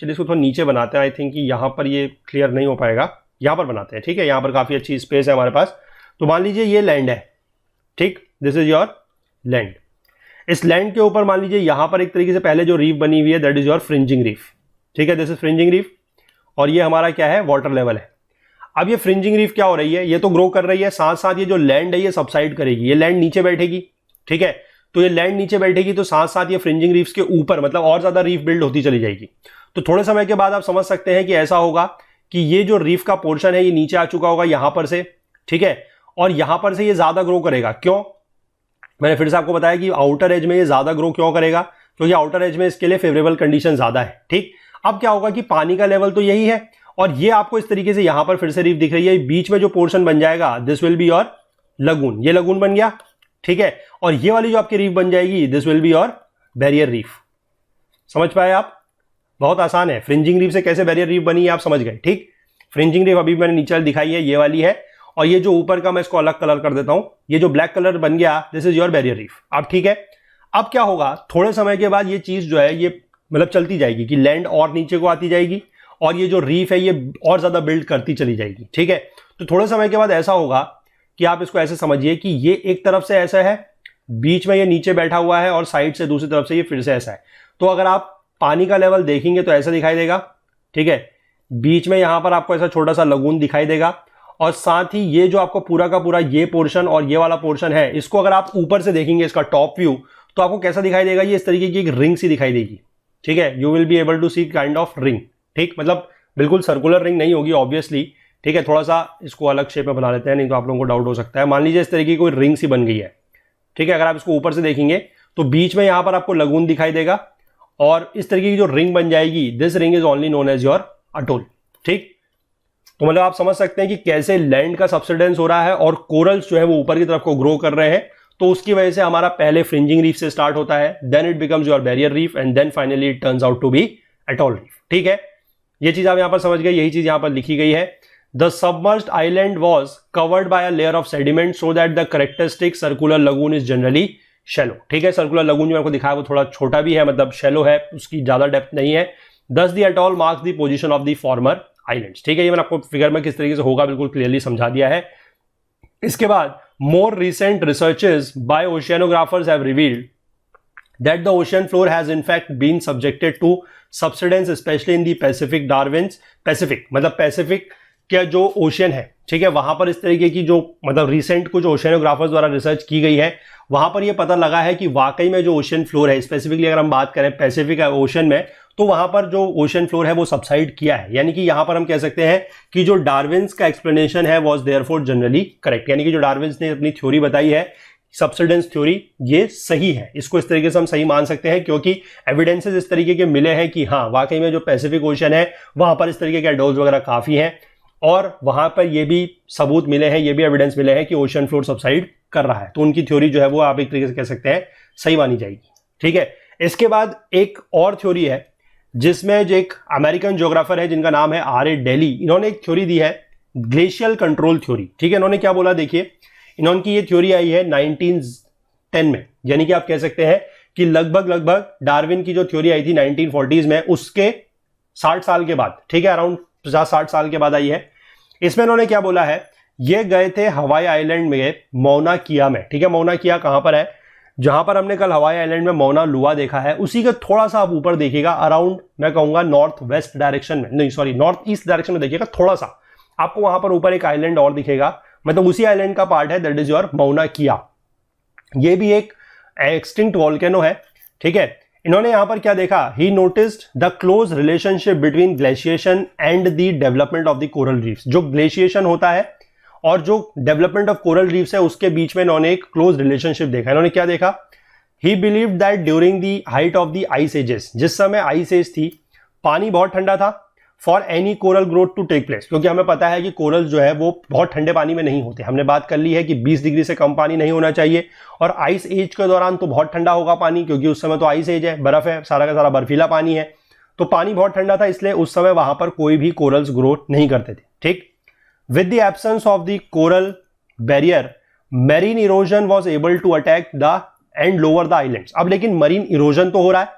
चलिए इसको थोड़ा नीचे बनाते हैं, आई थिंक कि यहां पर ये क्लियर नहीं हो पाएगा, यहां पर बनाते हैं। ठीक है, यहां पर काफी अच्छी स्पेस है हमारे पास। तो मान लीजिए ये लैंड है, ठीक, दिस इज योर लैंड। इस लैंड के ऊपर मान लीजिए यहां पर एक तरीके से पहले जो रीफ बनी हुई है, that is your fringing reef. ठीक है, दिस इज फ्रिंजिंग रीफ, और ये हमारा क्या है, वाटर लेवल है। अब ये फ्रिंजिंग रीफ क्या हो रही है, ये तो ग्रो कर रही है, साथ साथ ये जो लैंड है ये सबसाइड करेगी, ये लैंड नीचे बैठेगी। ठीक है, तो ये लैंड नीचे बैठेगी, तो साथ साथ ये फ्रिंजिंग रीफ्स के ऊपर मतलब और ज्यादा रीफ बिल्ड होती चली जाएगी। तो थोड़े समय के बाद आप समझ सकते हैं कि ऐसा होगा कि ये जो रीफ का पोर्शन है ये नीचे आ चुका होगा यहां पर से। ठीक है, और यहां पर से ये ज्यादा ग्रो करेगा। क्यों, मैंने फिर से आपको बताया कि आउटर एज में ये ज्यादा ग्रो क्यों करेगा, क्योंकि आउटर एज में इसके लिए फेवरेबल कंडीशन ज्यादा है। ठीक, अब क्या होगा कि पानी का लेवल तो यही है, और ये आपको इस तरीके से यहां पर फिर से रीफ दिख रही है, बीच में जो पोर्शन बन जाएगा this will be your lagoon, ये लगून बन गया। ठीक है, और ये वाली जो आपकी रीफ बन जाएगी this will be your barrier reef. समझ पाए आप, बहुत आसान है। फ्रिंजिंग रीफ से कैसे बैरियर रीफ बनी है आप समझ गए। ठीक, फ्रिंजिंग रीफ अभी मैंने नीचे दिखाई है, ये वाली है, और ये जो ऊपर का मैं इसको अलग कलर कर देता हूं, ये जो ब्लैक कलर बन गया this is your barrier reef. अब ठीक है, अब क्या होगा, थोड़े समय के बाद ये चीज जो है ये मतलब चलती जाएगी कि लैंड और नीचे को आती जाएगी, और ये जो रीफ है ये और ज्यादा बिल्ड करती चली जाएगी। ठीक है, तो थोड़े समय के बाद ऐसा होगा कि आप इसको ऐसे समझिए कि ये एक तरफ से ऐसा है, बीच में ये नीचे बैठा हुआ है, और साइड से दूसरी तरफ से ये फिर से ऐसा है। तो अगर आप पानी का लेवल देखेंगे तो ऐसा दिखाई देगा। ठीक है, बीच में यहां पर आपको ऐसा छोटा सा लगून दिखाई देगा, और साथ ही ये जो आपको पूरा का पूरा ये पोर्शन और ये वाला पोर्शन है, इसको अगर आप ऊपर से देखेंगे इसका टॉप व्यू, तो आपको कैसा दिखाई देगा, ये इस तरीके की एक रिंग सी दिखाई देगी। ठीक है, you will be able to see kind of ring. ठीक, मतलब बिल्कुल सर्कुलर रिंग नहीं होगी ऑब्वियसली, ठीक है, थोड़ा सा इसको अलग शेप में बना लेते हैं, नहीं तो आप लोगों को डाउट हो सकता है। मान लीजिए इस तरीके की कोई रिंग सी बन गई है, ठीक है, अगर आप इसको ऊपर से देखेंगे तो बीच में यहां पर आपको लगून दिखाई देगा और इस तरीके की जो रिंग बन जाएगी, this ring is only known as your atoll. ठीक, तो मतलब आप समझ सकते हैं कि कैसे लैंड का सब्सिडेंस हो रहा है और कोरल्स जो है वो ऊपर की तरफ को ग्रो कर रहे हैं, तो उसकी वजह से हमारा पहले फ्रिंजिंग रीफ से स्टार्ट होता है, then it becomes your barrier reef and then finally it turns out to be atoll reef. ठीक है, ये चीज आप यहां पर समझ गए, यही चीज यहां पर लिखी गई है। The submerged island was covered by a layer of sediment so that the characteristic circular lagoon is generally shallow. ठीक है, सर्कुलर लगून जो आपको दिखाया वो थोड़ा छोटा भी है, मतलब शैलो है, उसकी ज्यादा डेप्थ नहीं है। दस the atoll marks the position of the former islands. ठीक है, ये मैंने आपको फिगर में किस तरीके से होगा बिल्कुल क्लियरली समझा दिया है। इसके बाद more recent researches by oceanographers have revealed that the ocean floor has in fact been subjected to subsidence especially in the Pacific Darwin's Pacific, मतलब पैसिफिक का जो ओशियन है, ठीक है, वहां पर इस तरीके की जो मतलब रिसेंट कुछ ओशियनोग्राफर्स द्वारा रिसर्च की गई है, वहां पर यह पता लगा है कि वाकई में जो ओशियन फ्लोर है, स्पेसिफिकली अगर हम बात करें पैसिफिक ओशन में, तो वहां पर जो ओशन फ्लोर है वो सबसाइड किया है। यानी कि यहां पर हम कह सकते हैं कि जो डार्विन्स का एक्सप्लेनेशन है वॉज देयरफॉर जनरली करेक्ट, यानी कि जो डार्विन्स ने अपनी थ्योरी बताई है सबसिडेंस थ्योरी, ये सही है, इसको इस तरीके से हम सही मान सकते हैं क्योंकि एविडेंसेस इस तरीके के मिले हैं कि हाँ वाकई में जो पैसिफिक ओशन है वहां पर इस तरीके के एडोल्स वगैरह काफी हैं और वहां पर ये भी सबूत मिले हैं, ये भी एविडेंस मिले हैं कि ओशन फ्लोर सबसाइड कर रहा है, तो उनकी थ्योरी जो है वो आप एक तरीके से कह सकते हैं सही मानी जाएगी। ठीक है, इसके बाद एक और थ्योरी है जिसमें जो एक अमेरिकन ज्योग्राफर है जिनका नाम है R.A. डेली, इन्होंने एक थ्योरी दी है ग्लेशियल कंट्रोल थ्योरी। ठीक है, इन्होंने क्या बोला, देखिए इन्होंने ये थ्योरी आई है 1910 में, यानी कि आप कह सकते हैं कि लगभग डार्विन की जो थ्योरी आई थी 1940s में, उसके 60 साल के बाद, ठीक है, अराउंड 50-60 साल के बाद आई है। इसमें इन्होंने क्या बोला है, ये गए थे हवाई आइलैंड में मौना किया में। ठीक है, मौना किया कहां पर है, जहां पर हमने कल हवाई आइलैंड में मौना लुआ देखा है, उसी का थोड़ा सा आप ऊपर देखिएगा, अराउंड मैं कहूंगा नॉर्थ वेस्ट डायरेक्शन में, नहीं सॉरी नॉर्थ ईस्ट डायरेक्शन में देखिएगा, थोड़ा सा आपको वहां पर ऊपर एक आइलैंड और दिखेगा, मतलब उसी आइलैंड का पार्ट है, दैट इज योर मौना किया। ये भी एक एक्सटिंक्ट वोल्केनो है। ठीक है, इन्होंने यहां पर क्या देखा, ही noticed the close relationship between glaciation and the development of the coral reefs. जो ग्लेशिएशन होता है और जो डेवलपमेंट ऑफ कोरल रीफ्स है उसके बीच में इन्होंने एक क्लोज रिलेशनशिप देखा। इन्होंने क्या देखा, he believed that during the height of the ice ages, जिस समय आइस एज थी, पानी बहुत ठंडा था for any coral growth to take place, क्योंकि हमें पता है कि कोरल जो है वो बहुत ठंडे पानी में नहीं होते। हमने बात कर ली है कि 20 डिग्री से कम पानी नहीं होना चाहिए, और आइस एज के दौरान तो बहुत ठंडा होगा पानी, क्योंकि उस समय तो आइस एज है, बर्फ है, सारा का सारा बर्फीला पानी है, तो पानी बहुत ठंडा था, इसलिए उस समय वहां पर कोई भी कोरल्स ग्रोथ नहीं करते थे। ठीक, with the absence of the coral barrier marine erosion was able to attack the and lower the islands. अब लेकिन मरीन इरोजन तो हो रहा है,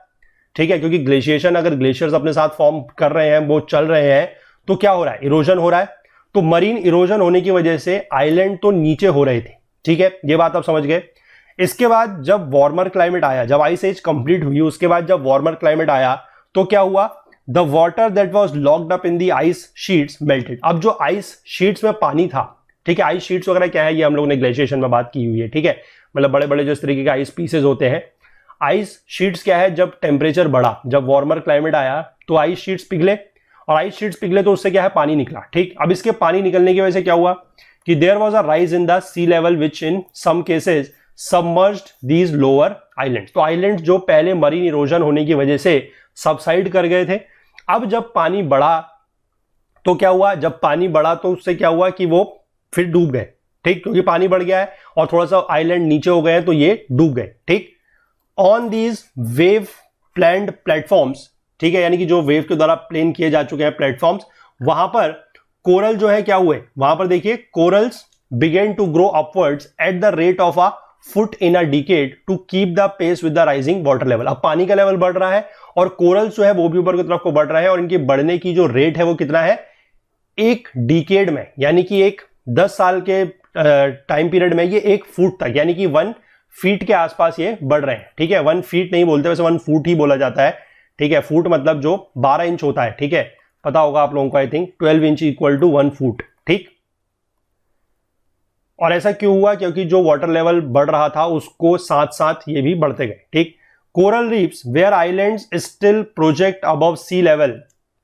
ठीक है, क्योंकि ग्लेशिएशन अगर ग्लेशियर्स अपने साथ फॉर्म कर रहे हैं, वो चल रहे हैं, तो क्या हो रहा है, इरोजन हो रहा है, तो मरीन इरोजन होने की वजह से आइलैंड तो नीचे हो रहे थे। ठीक है, ये बात आप समझ गए। इसके बाद जब वार्मर क्लाइमेट आया, जब आइस एज कंप्लीट हुई, उसके बाद जब वार्मर क्लाइमेट आया तो क्या हुआ, the water that was locked up in the ice sheets melted. अब जो आइस शीट्स में पानी था, ठीक है, आइस शीट्स वगैरह क्या है ये हम लोग ने ग्लेशिएशन में बात की हुई है। ठीक है, मतलब बड़े बड़े जो इस तरीके के आइस पीसेज होते हैं, आइस शीट्स क्या है, जब टेम्परेचर बढ़ा, जब वार्मर क्लाइमेट आया तो आइस शीट्स पिघले, और आइस शीट्स पिघले तो उससे क्या है, पानी निकला। ठीक, अब इसके पानी निकलने की वजह से क्या हुआ कि there was a rise in the sea level which in some cases submerged these lower islands. तो आइलैंड्स जो पहले मरीन इरोजन होने की वजह से सबसाइड कर गए थे, अब जब पानी बढ़ा तो क्या हुआ, जब पानी बढ़ा तो उससे क्या हुआ कि वो फिर डूब गए। ठीक, क्योंकि पानी बढ़ गया है और थोड़ा सा आइलैंड नीचे हो गए तो ये डूब गए। ठीक, on these wave planned platforms, ठीक है, यानी कि जो वेव के द्वारा प्लेन किए जा चुके हैं प्लेटफॉर्म्स, वहां पर कोरल जो है क्या हुए, वहां पर देखिए corals began to grow upwards at the rate of a foot in a decade to keep the pace with the rising water level. अब पानी का लेवल बढ़ रहा है और कोरल्स जो है वो भी ऊपर की तरफ को बढ़ रहा है, और इनके बढ़ने की जो रेट है वो कितना है, एक डिकेड में, यानी कि एक 10 साल के टाइम पीरियड में ये 1 फुट तक, यानी कि 1 फीट के आसपास ये बढ़ रहे हैं। ठीक है, 1 फीट नहीं बोलते, वैसे 1 फुट ही बोला जाता है। ठीक है, फुट मतलब जो 12 इंच होता है। ठीक है, पता होगा आप लोगों को, I think 12 inch equal to 1 foot. ठीक, और ऐसा क्यों हुआ, क्योंकि जो वाटर लेवल बढ़ रहा था उसको साथ साथ ये भी बढ़ते गए। ठीक, coral reefs where islands still project above sea level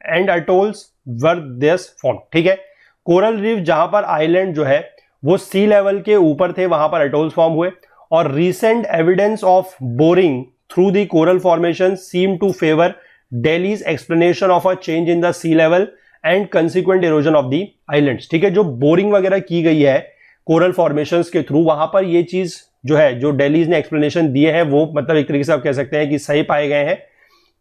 and atolls were this form. ठीक है, कोरल रीफ जहां पर आइलैंड जो है वो सी लेवल के ऊपर थे, वहां पर अटोल्स फॉर्म हुए। और recent evidence of boring through the coral formation seem to favour Daly's explanation of a change in the sea level and consequent erosion of the islands. ठीक है, जो बोरिंग वगैरह की गई है कोरल फॉर्मेशंस के थ्रू, वहां पर ये चीज जो है, जो दिल्लीज ने एक्सप्लेनेशन दिए हैं, वो मतलब एक तरीके से आप कह सकते हैं कि सही पाए गए हैं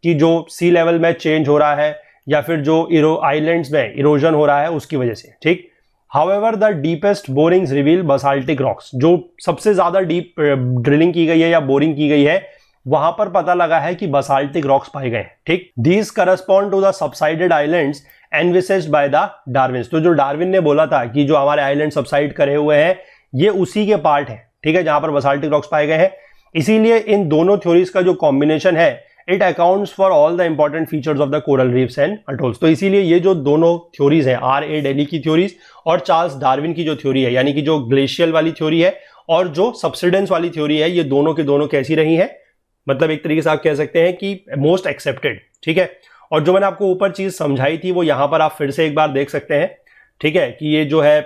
कि जो सी लेवल में चेंज हो रहा है या फिर जो आइलैंड्स में इरोजन हो रहा है उसकी वजह से। ठीक, however the deepest borings reveal basaltic rocks. जो सबसे ज्यादा डीप ड्रिलिंग की गई है या बोरिंग की गई है, वहां पर पता लगा है कि बसाल्टिक रॉक्स पाए गए हैं। ठीक, these correspond to the subsided islands envisaged by the Darwins. तो जो डार्विन ने बोला था कि जो हमारे आइलैंड सबसाइड करे हुए हैं, ये उसी के पार्ट है। ठीक है, जहां पर बसाल्टिक रॉक्स पाए गए हैं। इसीलिए इन दोनों थ्योरीज का जो कॉम्बिनेशन है, it accounts for all the important features of the coral reefs and atolls. तो इसीलिए ये जो दोनों थ्योरीज हैं, R.A. डेली की थ्योरीज और चार्ल्स डार्विन की जो थ्योरी है, यानी कि जो ग्लेशियल वाली थ्योरी है और जो सबसिडेंस वाली थ्योरी है, ये दोनों के दोनों कैसी रही है, मतलब एक तरीके से आप कह सकते हैं कि मोस्ट एक्सेप्टेड। ठीक है, और जो मैंने आपको ऊपर चीज समझाई थी वो यहां पर आप फिर से एक बार देख सकते हैं। ठीक है, कि ये जो है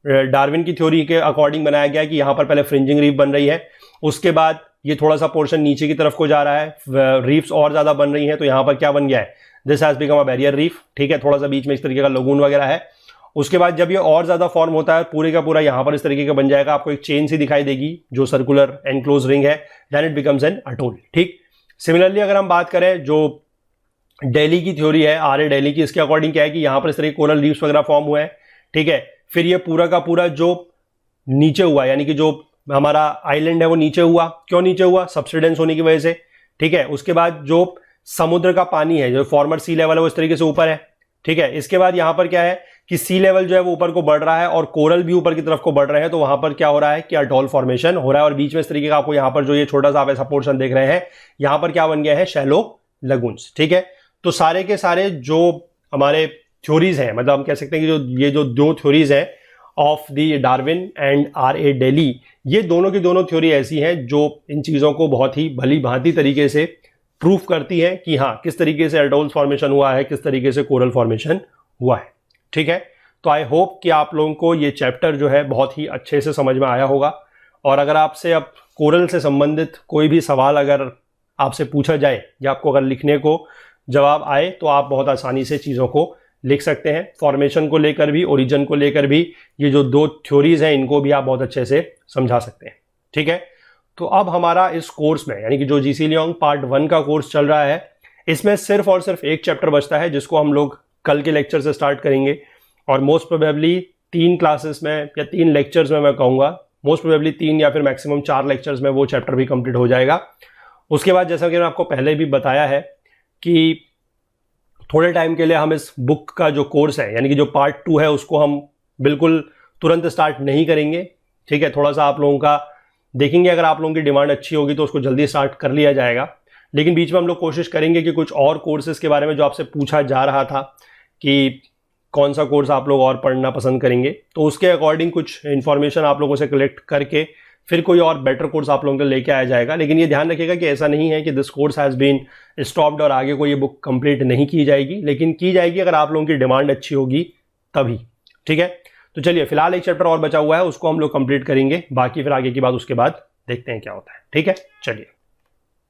डार्विन की थ्योरी के अकॉर्डिंग बनाया गया कि यहां पर पहले फ्रिंजिंग रीफ बन रही है, उसके बाद ये थोड़ा सा पोर्शन नीचे की तरफ को जा रहा है, रीफ्स और ज्यादा बन रही हैं, तो यहां पर क्या बन गया है, this has become a barrier reef. ठीक है, थोड़ा सा बीच में इस तरीके का लगून वगैरह है। उसके बाद जब ये और ज्यादा फॉर्म होता है, पूरे का पूरा यहां पर इस तरीके का बन जाएगा, आपको एक चेन सी दिखाई देगी जो सर्कुलर एनक्लोज रिंग है, then it becomes an atoll. ठीक, सिमिलरली अगर हम बात करें जो दिल्ली की थ्योरी है, R.A. डेली की, इसके अकॉर्डिंग क्या है कि यहां पर इस तरह के कोरल रीफ्स वगैरह फॉर्म हुए हैं। ठीक है, फिर ये पूरा का पूरा जो नीचे हुआ, यानी कि जो हमारा आइलैंड है वो नीचे हुआ। क्यों नीचे हुआ? सबसिडेंस होने की वजह से। ठीक है, उसके बाद जो समुद्र का पानी है, जो फॉर्मर सी लेवल है, वो इस तरीके से ऊपर है। ठीक है, इसके बाद यहां पर क्या है कि सी लेवल जो है वो ऊपर को बढ़ रहा है और कोरल भी ऊपर की तरफ को बढ़ रहे हैं, तो वहां पर क्या हो रहा है कि अटोल फॉर्मेशन हो रहा है। और बीच में इस तरीके का आपको यहां पर जो ये छोटा सा आप ऐसा पोर्शन देख रहे हैं, यहां पर क्या बन गया है, शैलो लगून्स। ठीक है, तो सारे के सारे जो हमारे थ्योरीज हैं, मतलब हम कह सकते हैं कि जो ये जो दो थ्योरीज हैं of the Darwin and R.A. Daily, ये दोनों की दोनों थ्योरी ऐसी हैं जो इन चीजों को बहुत ही भली भांति तरीके से प्रूफ करती है कि हाँ, किस तरीके से अटोल्स फॉर्मेशन हुआ है, किस तरीके से कोरल फॉर्मेशन हुआ है। ठीक है, तो आई होप कि आप लोगों को ये चैप्टर जो है बहुत ही अच्छे से समझ में आया होगा। और अगर आपसे अब कोरल से संबंधित कोई भी सवाल अगर आपसे पूछा जाए या आपको अगर लिखने को जवाब आए, तो आप बहुत आसानी से चीज़ों को लिख सकते हैं। फॉर्मेशन को लेकर भी, ओरिजिन को लेकर भी, ये जो दो थ्योरीज हैं इनको भी आप बहुत अच्छे से समझा सकते हैं। ठीक है, तो अब हमारा इस कोर्स में, यानी कि जो जीसी लियोंग पार्ट 1 का कोर्स चल रहा है, इसमें सिर्फ और सिर्फ एक चैप्टर बचता है जिसको हम लोग कल के लेक्चर से स्टार्ट करेंगे। और मोस्ट प्रोबेबली 3 क्लासेस में या 3 लेक्चर्स में, मैं कहूँगा मोस्ट प्रोबेबली 3 या फिर मैक्सिमम 4 लेक्चर्स में वो चैप्टर भी कंप्लीट हो जाएगा। उसके बाद जैसा कि मैं आपको पहले भी बताया है कि थोड़े टाइम के लिए हम इस बुक का जो कोर्स है, यानी कि जो पार्ट 2 है, उसको हम बिल्कुल तुरंत स्टार्ट नहीं करेंगे। ठीक है, थोड़ा सा आप लोगों का देखेंगे, अगर आप लोगों की डिमांड अच्छी होगी तो उसको जल्दी स्टार्ट कर लिया जाएगा। लेकिन बीच में हम लोग कोशिश करेंगे कि कुछ और कोर्सेज के बारे में जो आपसे पूछा जा रहा था कि कौन सा कोर्स आप लोग और पढ़ना पसंद करेंगे, तो उसके अकॉर्डिंग कुछ इन्फॉर्मेशन आप लोगों से कलेक्ट करके फिर कोई और बेटर कोर्स आप लोगों के लेके आया जाएगा। लेकिन ये ध्यान रखिएगा कि ऐसा नहीं है कि this course has been stopped और आगे कोई ये बुक कंप्लीट नहीं की जाएगी, लेकिन की जाएगी अगर आप लोगों की डिमांड अच्छी होगी तभी। ठीक है, तो चलिए फिलहाल एक चैप्टर और बचा हुआ है, उसको हम लोग कंप्लीट करेंगे, बाकी फिर आगे की बात उसके बाद देखते हैं क्या होता है। ठीक है, चलिए।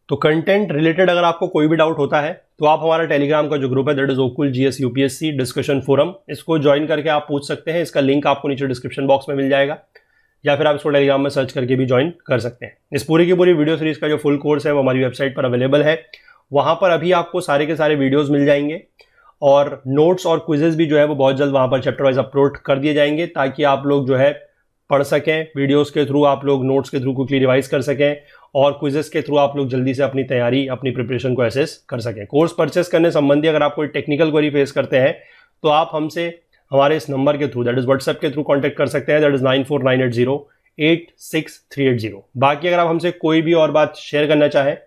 तो कंटेंट रिलेटेड अगर आपको कोई भी डाउट होता है तो आप हमारा टेलीग्राम का जो ग्रुप है, that is Okul GS UPSC discussion forum, इसको ज्वाइन करके आप पूछ सकते हैं। इसका लिंक आपको नीचे डिस्क्रिप्शन बॉक्स में मिल जाएगा, या फिर आप इसको टेलीग्राम में सर्च करके भी ज्वाइन कर सकते हैं। इस पूरी की पूरी वीडियो सीरीज का जो फुल कोर्स है वो हमारी वेबसाइट पर अवेलेबल है। वहां पर अभी आपको सारे के सारे वीडियोस मिल जाएंगे और नोट्स और क्विजेज भी जो है वो बहुत जल्द वहां पर चैप्टर वाइज अपलोड कर दिए जाएंगे, ताकि आप लोग जो है पढ़ सकें वीडियोस के थ्रू, आप लोग नोट्स के थ्रू क्विकली रिवाइज कर सकें और क्विजेस के थ्रू आप लोग जल्दी से अपनी तैयारी, अपनी प्रिपरेशन को एसेस कर सकें। कोर्स परचेस करने संबंधी अगर आप कोई टेक्निकल क्वेरी फेस करते हैं तो आप हमसे हमारे इस नंबर के थ्रू, दैट इज व्हाट्सएप के थ्रू कॉन्टैक्ट कर सकते हैं, दैट इज 9498086380। बाकी अगर आप हमसे कोई भी और बात शेयर करना चाहें,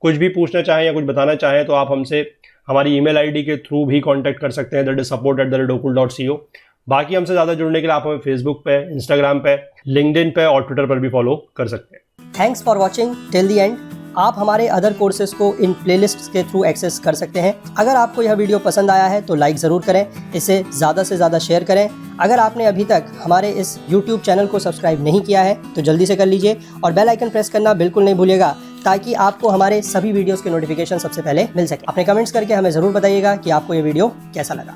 कुछ भी पूछना चाहें या कुछ बताना चाहें, तो आप हमसे हमारी ईमेल आईडी के थ्रू भी कांटेक्ट कर सकते हैं, दैट इज support@okul.co। बाकी हमसे ज़्यादा जुड़ने के लिए आप हमें फेसबुक पे, इंस्टाग्राम पे, लिंक्डइन पे और ट्विटर पर भी फॉलो कर सकते हैं। Thanks for watching till the end. आप हमारे अदर कोर्सेज को इन प्लेलिस्ट्स के थ्रू एक्सेस कर सकते हैं। अगर आपको यह वीडियो पसंद आया है तो लाइक ज़रूर करें, इसे ज़्यादा से ज़्यादा शेयर करें। अगर आपने अभी तक हमारे इस YouTube चैनल को सब्सक्राइब नहीं किया है तो जल्दी से कर लीजिए और बेल आइकन प्रेस करना बिल्कुल नहीं भूलिएगा, ताकि आपको हमारे सभी वीडियोस के नोटिफिकेशन सबसे पहले मिल सके। अपने कमेंट्स करके हमें ज़रूर बताइएगा कि आपको ये वीडियो कैसा लगा।